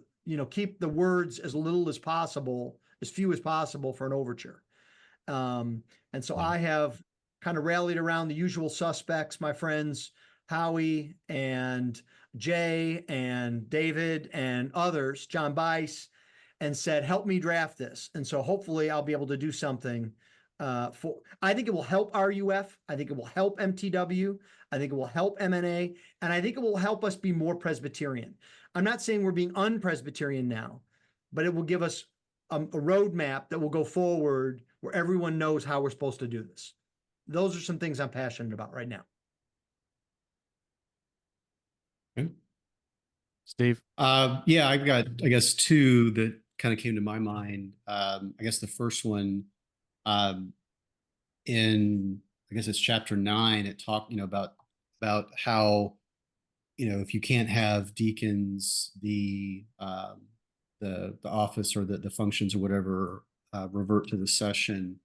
keep the words as little as possible, as few as possible for an overture. And so I have kind of rallied around the usual suspects, my friends, Howie and Jay and David and others, John Biese, and said, help me draft this. And so hopefully I'll be able to do something I think it will help RUF. I think it will help MTW. I think it will help MNA. And I think it will help us be more Presbyterian. I'm not saying we're being un-Presbyterian now, but it will give us a roadmap that will go forward where everyone knows how we're supposed to do this. Those are some things I'm passionate about right now. Okay. Steve? Yeah, I've got, I guess, 2 that kind of came to my mind. I guess the first one, in, I guess it's chapter 9, it talked, about how, if you can't have deacons, the office or the functions or whatever revert to the session.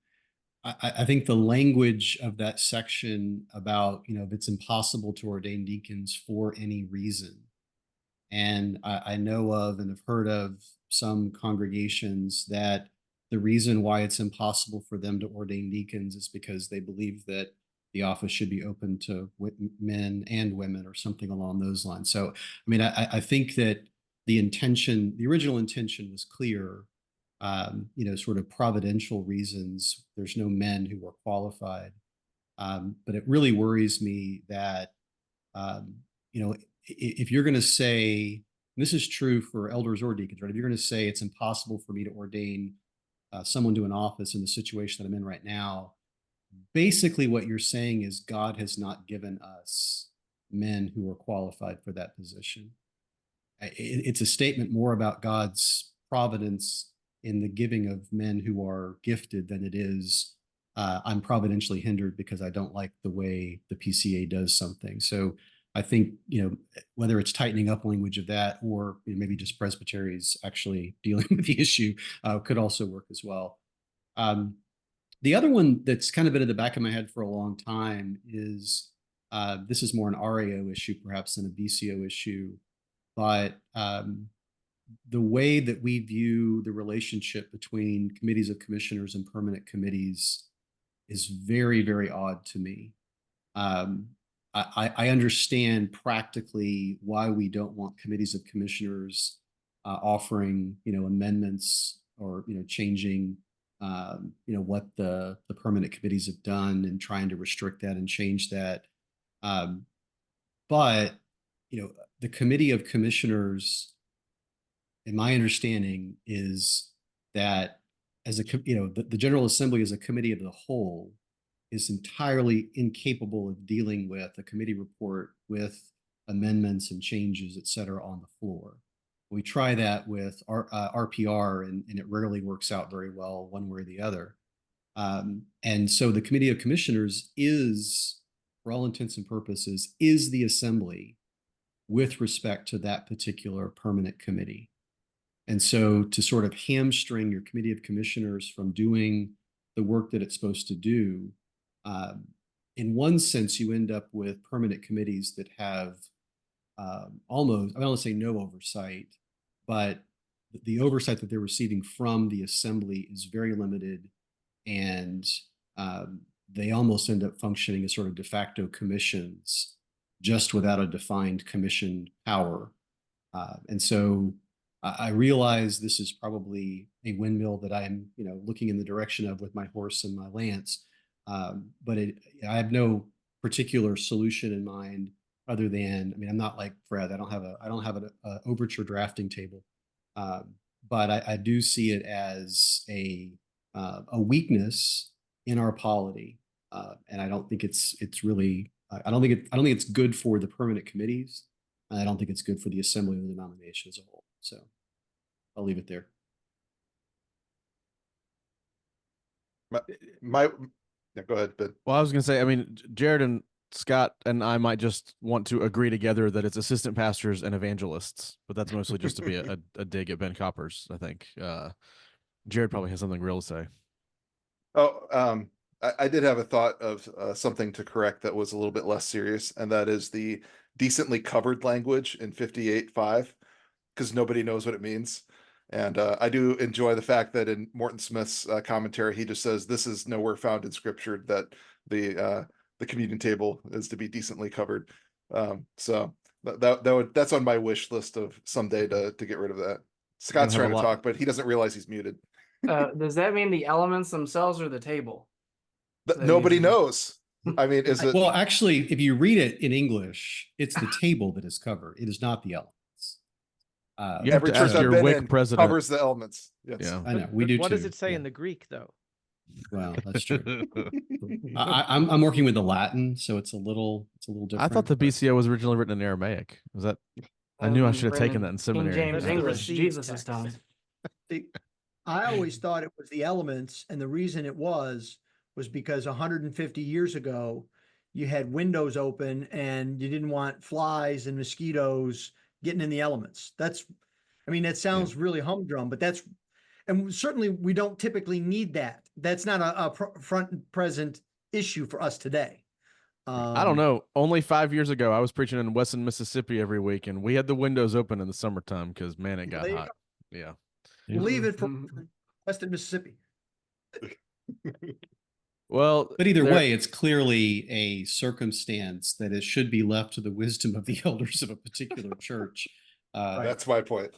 I think the language of that section about, if it's impossible to ordain deacons for any reason. And I know of and have heard of some congregations that the reason why it's impossible for them to ordain deacons is because they believe that the office should be open to men and women or something along those lines. So, I mean, I think that the original intention was clear. Sort of providential reasons. There's no men who are qualified. But it really worries me that, if you're going to say, and this is true for elders or deacons, right? If you're going to say it's impossible for me to ordain someone to an office in the situation that I'm in right now, basically what you're saying is God has not given us men who are qualified for that position. It's a statement more about God's providence in the giving of men who are gifted than it is I'm providentially hindered because I don't like the way the PCA does something. So I think, whether it's tightening up language of that or maybe just presbyteries actually dealing with the issue could also work as well. The other one that's kind of been in the back of my head for a long time is this is more an RAO issue perhaps than a BCO issue, but the way that we view the relationship between committees of commissioners and permanent committees is very, very odd to me. I understand practically why we don't want committees of commissioners offering, amendments or, changing, what the permanent committees have done and trying to restrict that and change that. But, the committee of commissioners, in my understanding, is that as the General Assembly as a committee of the whole is entirely incapable of dealing with a committee report with amendments and changes, et cetera, on the floor. We try that with RPR and it rarely works out very well one way or the other. And so the Committee of Commissioners is, for all intents and purposes, is the assembly with respect to that particular permanent committee. And so to sort of hamstring your Committee of Commissioners from doing the work that it's supposed to do, in one sense, you end up with permanent committees that have almost, I don't want to say no oversight, but the oversight that they're receiving from the assembly is very limited, and they almost end up functioning as sort of de facto commissions just without a defined commission power. And so I realize this is probably a windmill that I'm, looking in the direction of with my horse and my lance. But I have no particular solution in mind other than, I'm not like Fred. I don't have an overture drafting table, but I do see it as a weakness in our polity, and I don't think it's really. I don't think it's good for the permanent committees. And I don't think it's good for the assembly or the denomination as a whole. So I'll leave it there. Yeah, go ahead, Ben. Well, I was going to say, Jared and Scott and I might just want to agree together that it's assistant pastors and evangelists, but that's mostly just to be a dig at Ben Coppers, I think. Jared probably has something real to say. Oh, I did have a thought of something to correct that was a little bit less serious, and that is the decently covered language in 58.5, because nobody knows what it means. And I do enjoy the fact that in Morton Smith's commentary, he just says this is nowhere found in Scripture that the communion table is to be decently covered. So that's on my wish list of someday to get rid of that. Scott's trying to talk, but he doesn't realize he's muted. Does that mean the elements themselves or the table? Nobody knows. Is it? Well, actually, if you read it in English, it's the table that is covered. It is not the elements. Every church I've been in president covers the elements. Yes. Yeah, I know. We do. What too. does it say Yeah. in the Greek, though? Well, that's true. I'm working with the Latin, so it's a little different. I thought the BCO was originally written in Aramaic. Was that? I knew I should have taken that in seminary. King James That's the English, received Jesus' text. time. I always thought it was the elements, and the reason it was was because 150 years ago, you had windows open and you didn't want flies and mosquitoes getting in the elements. I mean, that sounds really humdrum, but and certainly we don't typically need that. That's not a front and present issue for us today. I don't know. Only 5 years ago, I was preaching in Weston, Mississippi every week, and we had the windows open in the summertime because, man, it got There you hot. go. Yeah. Leave it for Weston, Mississippi. Well, But either way, it's clearly a circumstance that it should be left to the wisdom of the elders of a particular church. That's my point.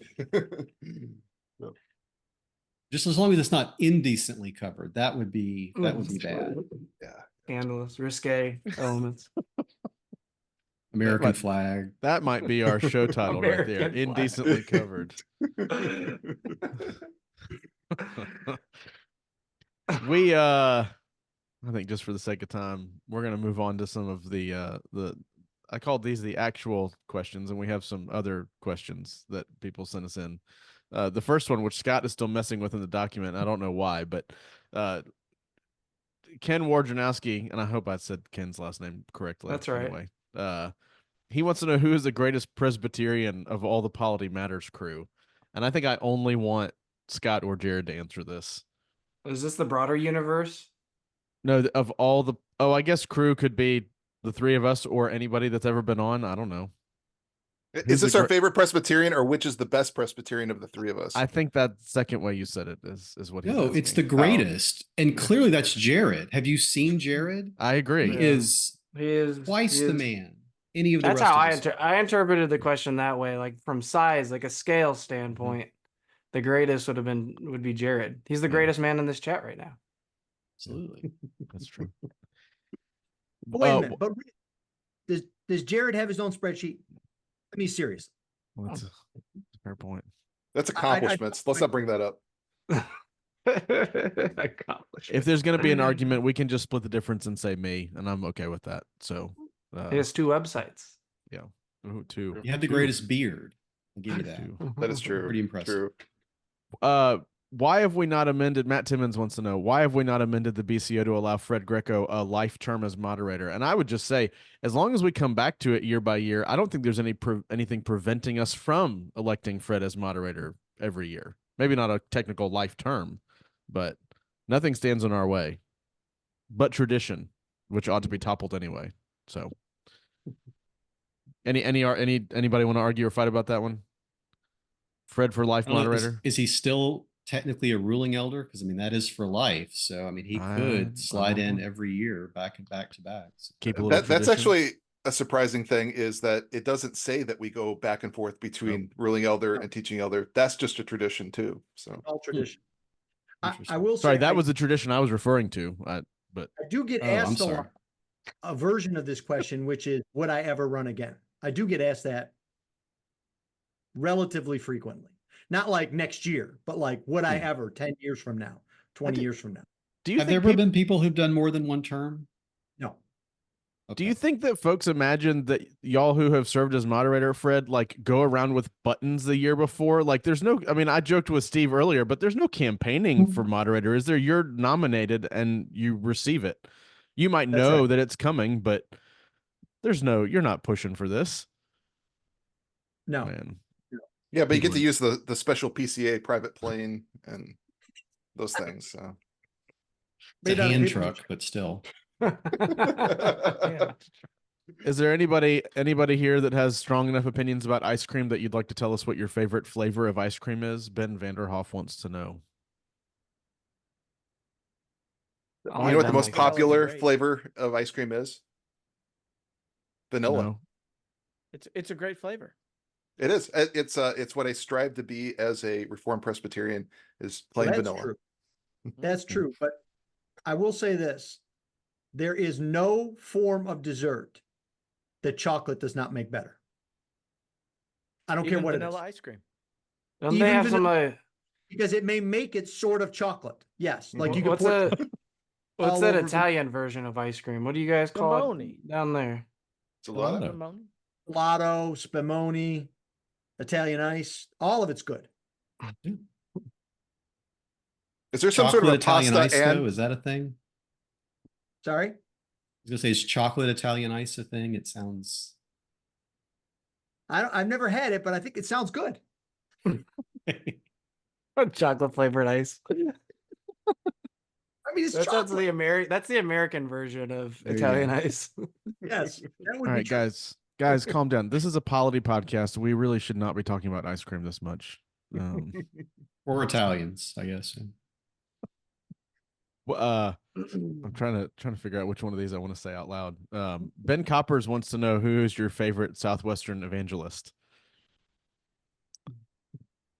Just as long as it's not indecently covered, that would be bad. Yeah. Scandalous, risque elements. American flag. that might be our show title right there. American flag. Indecently covered. We I think just for the sake of time, we're gonna move on to some of the I called these the actual questions, and we have some other questions that people sent us in. The first one, which Scott is still messing with in the document, I don't know why, but Ken Warjanowski, and I hope I said Ken's last name correctly. That's right. Anyway, he wants to know who is the greatest Presbyterian of all the Polity Matters crew, and I think I only want Scott or Jared to answer this. Is this the broader universe? No, of all the I guess crew could be the three of us or anybody that's ever been on. I don't know. Is this our favorite Presbyterian, or which is the best Presbyterian of the three of us? I think that second way you said it is what he's No, asking. it's the greatest. And clearly that's Jared. Have you seen Jared? I agree. He is twice the man. Any of the That's rest how of us. I interpreted the question that way, like from size, like a scale standpoint. The greatest would be Jared. He's the greatest man in this chat right now. Absolutely. That's true. But wait a minute. But does Jared have his own spreadsheet? I mean, seriously. Well, that's a fair point. That's accomplishments. Let's not bring that up. If there's going to be an argument, we can just split the difference and say me, and I'm okay with that. So he has 2 websites. Yeah. Two. You have the greatest beard. I'll give you that. That is true. Pretty impressive. True. Why have we not amended? Matt Timmons wants to know, why have we not amended the BCO to allow Fred Greco a life term as moderator? And I would just say, as long as we come back to it year by year, I don't think there's anything preventing us from electing Fred as moderator every year. Maybe not a technical life term, but nothing stands in our way. But tradition, which ought to be toppled anyway. So, anybody want to argue or fight about that one? Fred for life moderator. Is he still technically a ruling elder? Because I mean that is for life. So I mean he could slide in every year back to back. So keep a little. That's actually a surprising thing, is that it doesn't say that we go back and forth between ruling elder and teaching elder. That's just a tradition too. So All tradition. I will say. Sorry, that was the tradition I was referring to. But I do get asked a version of this question, which is, would I ever run again? I do get asked that relatively frequently. Not like next year, but like, would I ever 10 years from now, 20 years from now? Have there ever been people who've done more than one term? No. Okay. Do you think that folks imagine that y'all who have served as moderator, Fred, like go around with buttons the year before? Like there's no, I mean, I joked with Steve earlier, but there's no campaigning for moderator, is there? You're nominated and you receive it. You might know that it's coming, but you're not pushing for this. No. Man. yeah, but you get to use the special PCA private plane and those things. So It's a hand truck, but still. Yeah. Is there anybody here that has strong enough opinions about ice cream that you'd like to tell us what your favorite flavor of ice cream is? Ben Vanderhoff wants to know. you know what the most popular flavor of ice cream is? Vanilla. No. It's a great flavor. It is. It's what I strive to be as a Reformed Presbyterian, is plain vanilla. True. That's true. But I will say this. There is no form of dessert that chocolate does not make better. I don't care what it is. Vanilla ice cream. Don't they have some because it may make it sort of chocolate. Yes. Like you what's could what's that Italian version of ice cream? What do you guys call Spumoni. it down there? Gelato. Gelato, spumoni, Italian ice, all of it's good. Is there some sort of a Italian pasta ice, and though? Is that a thing? Sorry? I was gonna say, is chocolate Italian ice a thing? It sounds. I've never had it, but I think it sounds good. Chocolate flavored ice. I mean, it's That's chocolate. That's the American version of There you Italian go. ice. Yes, that would All be right, true. guys, calm down. This is a polity podcast. We really should not be talking about ice cream this much. Or Italians, I guess. I'm trying to figure out which one of these I want to say out loud. Ben Coppers wants to know who is your favorite Southwestern evangelist.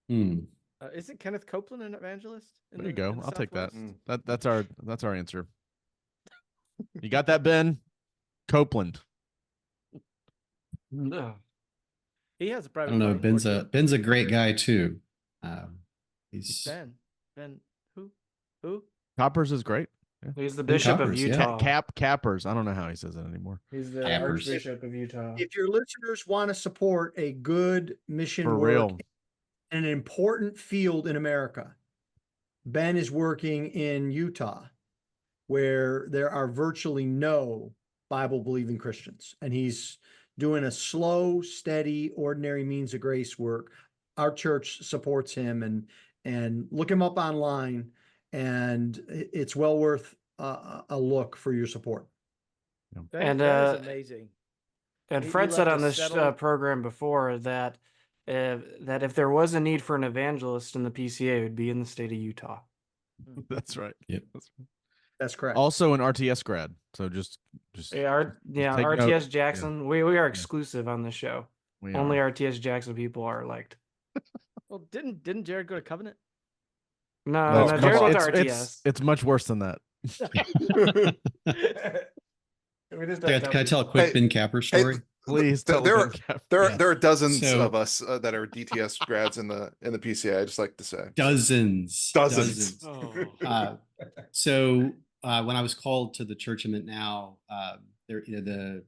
Isn't Kenneth Copeland an evangelist? There you go. I'll take that. Southwest? That's our answer. You got that, Ben? Copeland. He has a I private. don't know. plane, or Ben's a great guy too. He's Ben. Who? Coppers is great. He's the Ben Bishop of Coppers, yeah. Utah. Cappers. I don't know how he says it anymore. He's the Cappers. Archbishop of Utah. If your listeners want to support a good mission For work real. in an important field in America, Ben is working in Utah, where there are virtually no Bible believing Christians, and he's doing a slow, steady, ordinary means of grace work. Our church supports him, and look him up online, and it's well worth a look for your support. And, Ben is amazing. And He Fred said left on a this settled- program before that if there was a need for an evangelist in the PCA, it would be in the state of Utah. That's right. Yep. That's correct. Also an RTS grad. So just Yeah, take note. RTS Jackson. We are exclusive on this show. we Only are. RTS Jackson people are elected. Well, didn't Jared go to Covenant? No, it's, Jared went to much, RTS. it's much worse than that. Can I tell a quick Ben Capper story? Please tell there Ben are Cap- there are dozens So- of us that are DTS grads in the PCA. I just like to say Dozens. So when I was called to the church I'm at now, the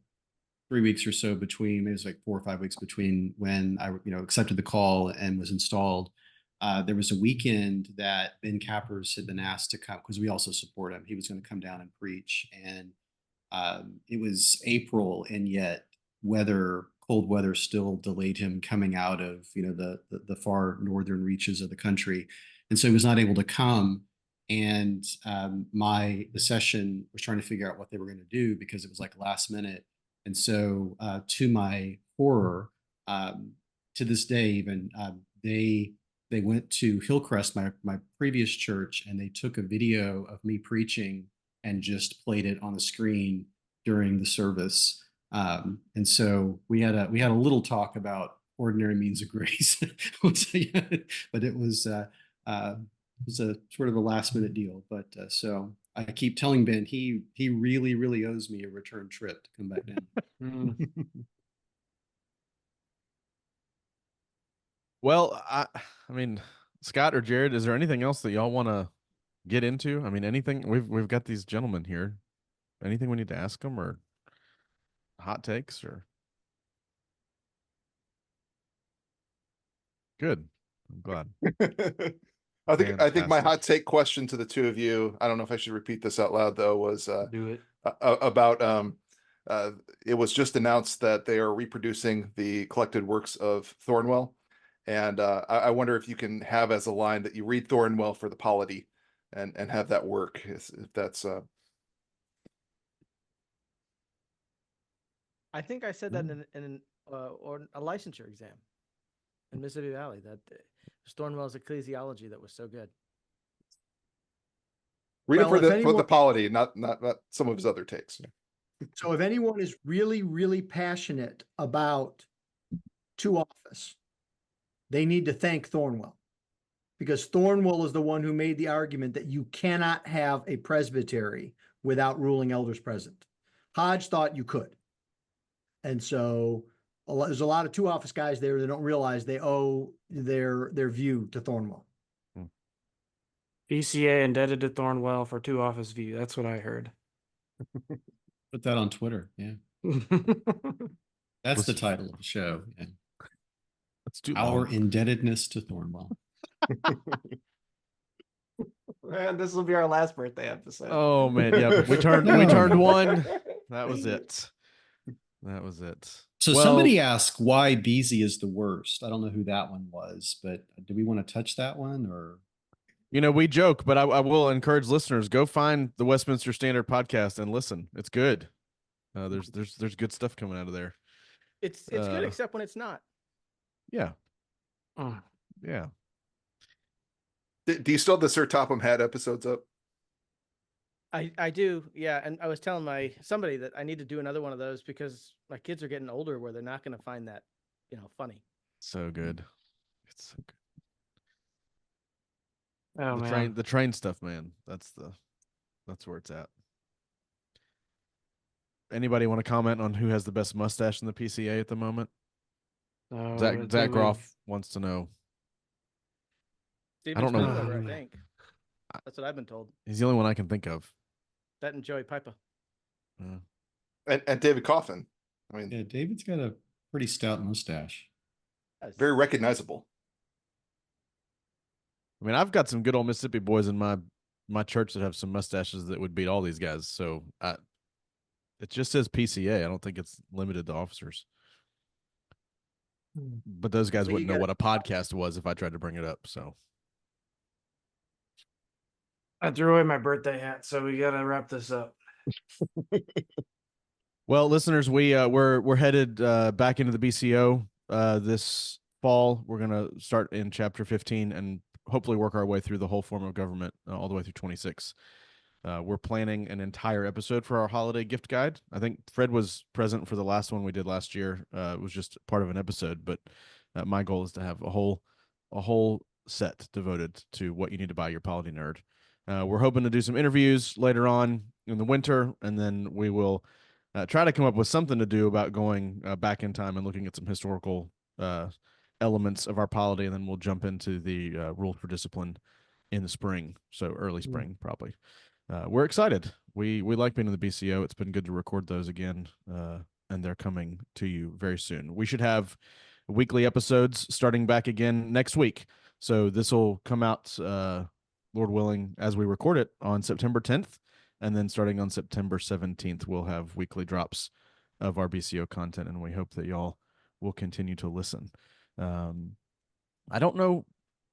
3 weeks or so between, maybe it was like 4 or 5 weeks between when I accepted the call and was installed. There was a weekend that Ben Cappers had been asked to come because we also support him. He was going to come down and preach, and it was April, and yet cold weather still delayed him coming out of the far northern reaches of the country, and so he was not able to come. And the session was trying to figure out what they were going to do because it was like last minute. And so to my horror, to this day even, they went to Hillcrest, my previous church, and they took a video of me preaching and just played it on the screen during the service. And so we had a little talk about ordinary means of grace, but it was a sort of a last minute deal. But so I keep telling Ben he really, really owes me a return trip to come back down. Well, I mean, Scott or Jared, is there anything else that y'all want to get into? I mean, anything? We've got these gentlemen here. Anything we need to ask them, or hot takes, or good? I'm glad. I think my Fantastic. hot take question to the two of you, I don't know if I should repeat this out loud though, was Do it. about it was just announced that they are reproducing the collected works of Thornwell. And I wonder if you can have as a line that you read Thornwell for the polity and have that work, if that's I think I said that in a licensure exam in Mississippi Valley, that Thornwell's ecclesiology that was so good. read Well, it if for the anyone- polity, not some of his other takes. So if anyone is really, really passionate about to office, they need to thank Thornwell, because Thornwell is the one who made the argument that you cannot have a presbytery without ruling elders present. Hodge thought you could. And so there's a lot of two office guys there that don't realize they owe their view to Thornwell. PCA indebted to Thornwell for 2 office view. That's what I heard. Put that on Twitter. Yeah, that's the title of the show. Yeah. Let's do Our indebtedness to Thornwell. Man, this will be our last birthday episode. Oh man, yeah, we turned one. That was it. That was it. So Well, somebody asked why Biese is the worst. I don't know who that one was, but do we want to touch that one or? we joke, but I will encourage listeners, go find the Westminster Standard podcast and listen. It's good. There's good stuff coming out of there. It's good, except when it's not. Yeah. Mm. Yeah. Do you still have the Sir Topham Hatt episodes up? I do, yeah. And I was telling somebody that I need to do another one of those because my kids are getting older where they're not going to find that, funny. So good. It's so good. Oh, The train stuff, man. That's where it's at. Anybody want to comment on who has the best mustache in the PCA at the moment? Zach Groff wants to know. Steven I don't know. Spielberger, I think. That's what I've been told. He's the only one I can think of. That and Joey Pipa. And David Coffin. I mean, Yeah, David's got a pretty stout mustache. very recognizable. I mean, I've got some good old Mississippi boys in my church that have some mustaches that would beat all these guys. So it just says PCA. I don't think it's limited to officers. But those guys wouldn't know what a podcast was if I tried to bring it up. So I threw away my birthday hat, so we got to wrap this up. Well, listeners, we're headed back into the BCO this fall. We're gonna start in chapter 15 and hopefully work our way through the whole form of government all the way through 26. We're planning an entire episode for our holiday gift guide. I think Fred was present for the last one we did last year. It was just part of an episode, but my goal is to have a whole set devoted to what you need to buy your Polity Nerd. We're hoping to do some interviews later on in the winter, and then we will try to come up with something to do about going back in time and looking at some historical elements of our polity, and then we'll jump into the rules for discipline in the spring, so early spring probably. We're excited. We like being in the BCO. It's been good to record those again, and they're coming to you very soon. We should have weekly episodes starting back again next week. So this will come out, Lord willing, as we record it on September 10th. And then starting on September 17th, we'll have weekly drops of our BCO content, and we hope that y'all will continue to listen. I don't know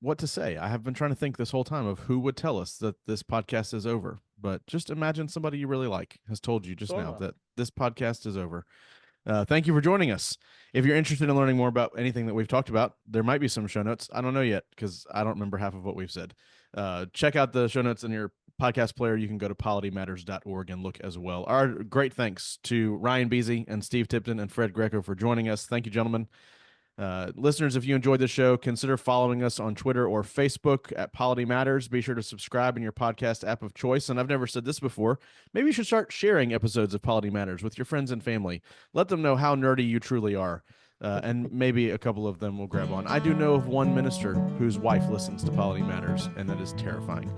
what to say. I have been trying to think this whole time of who would tell us that this podcast is over. But just imagine somebody you really like has told you just now that this podcast is over. Thank you for joining us. If you're interested in learning more about anything that we've talked about, there might be some show notes. I don't know yet because I don't remember half of what we've said. Check out the show notes in your podcast player. You can go to politymatters.org and look as well. Our great thanks to Ryan Biese and Steve Tipton and Fred Greco for joining us. Thank you, gentlemen. Listeners, if you enjoyed the show, consider following us on Twitter or Facebook at Polity Matters. Be sure to subscribe in your podcast app of choice. And I've never said this before. Maybe you should start sharing episodes of Polity Matters with your friends and family. Let them know how nerdy you truly are. And maybe a couple of them will grab on. I do know of one minister whose wife listens to Polity Matters, and that is terrifying.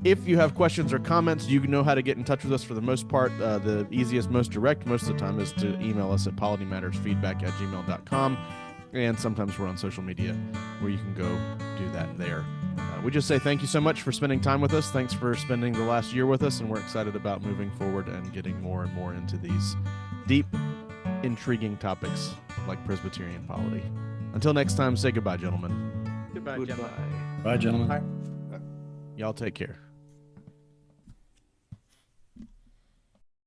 If you have questions or comments, you know how to get in touch with us for the most part. The easiest, most direct, most of the time, is to email us at politymattersfeedback@gmail.com. And sometimes we're on social media where you can go do that there. We just say thank you so much for spending time with us. Thanks for spending the last year with us. And we're excited about moving forward and getting more and more into these deep, intriguing topics like Presbyterian polity. Until next time, say goodbye, gentlemen. Goodbye, gentlemen. Bye, gentlemen. Y'all take care.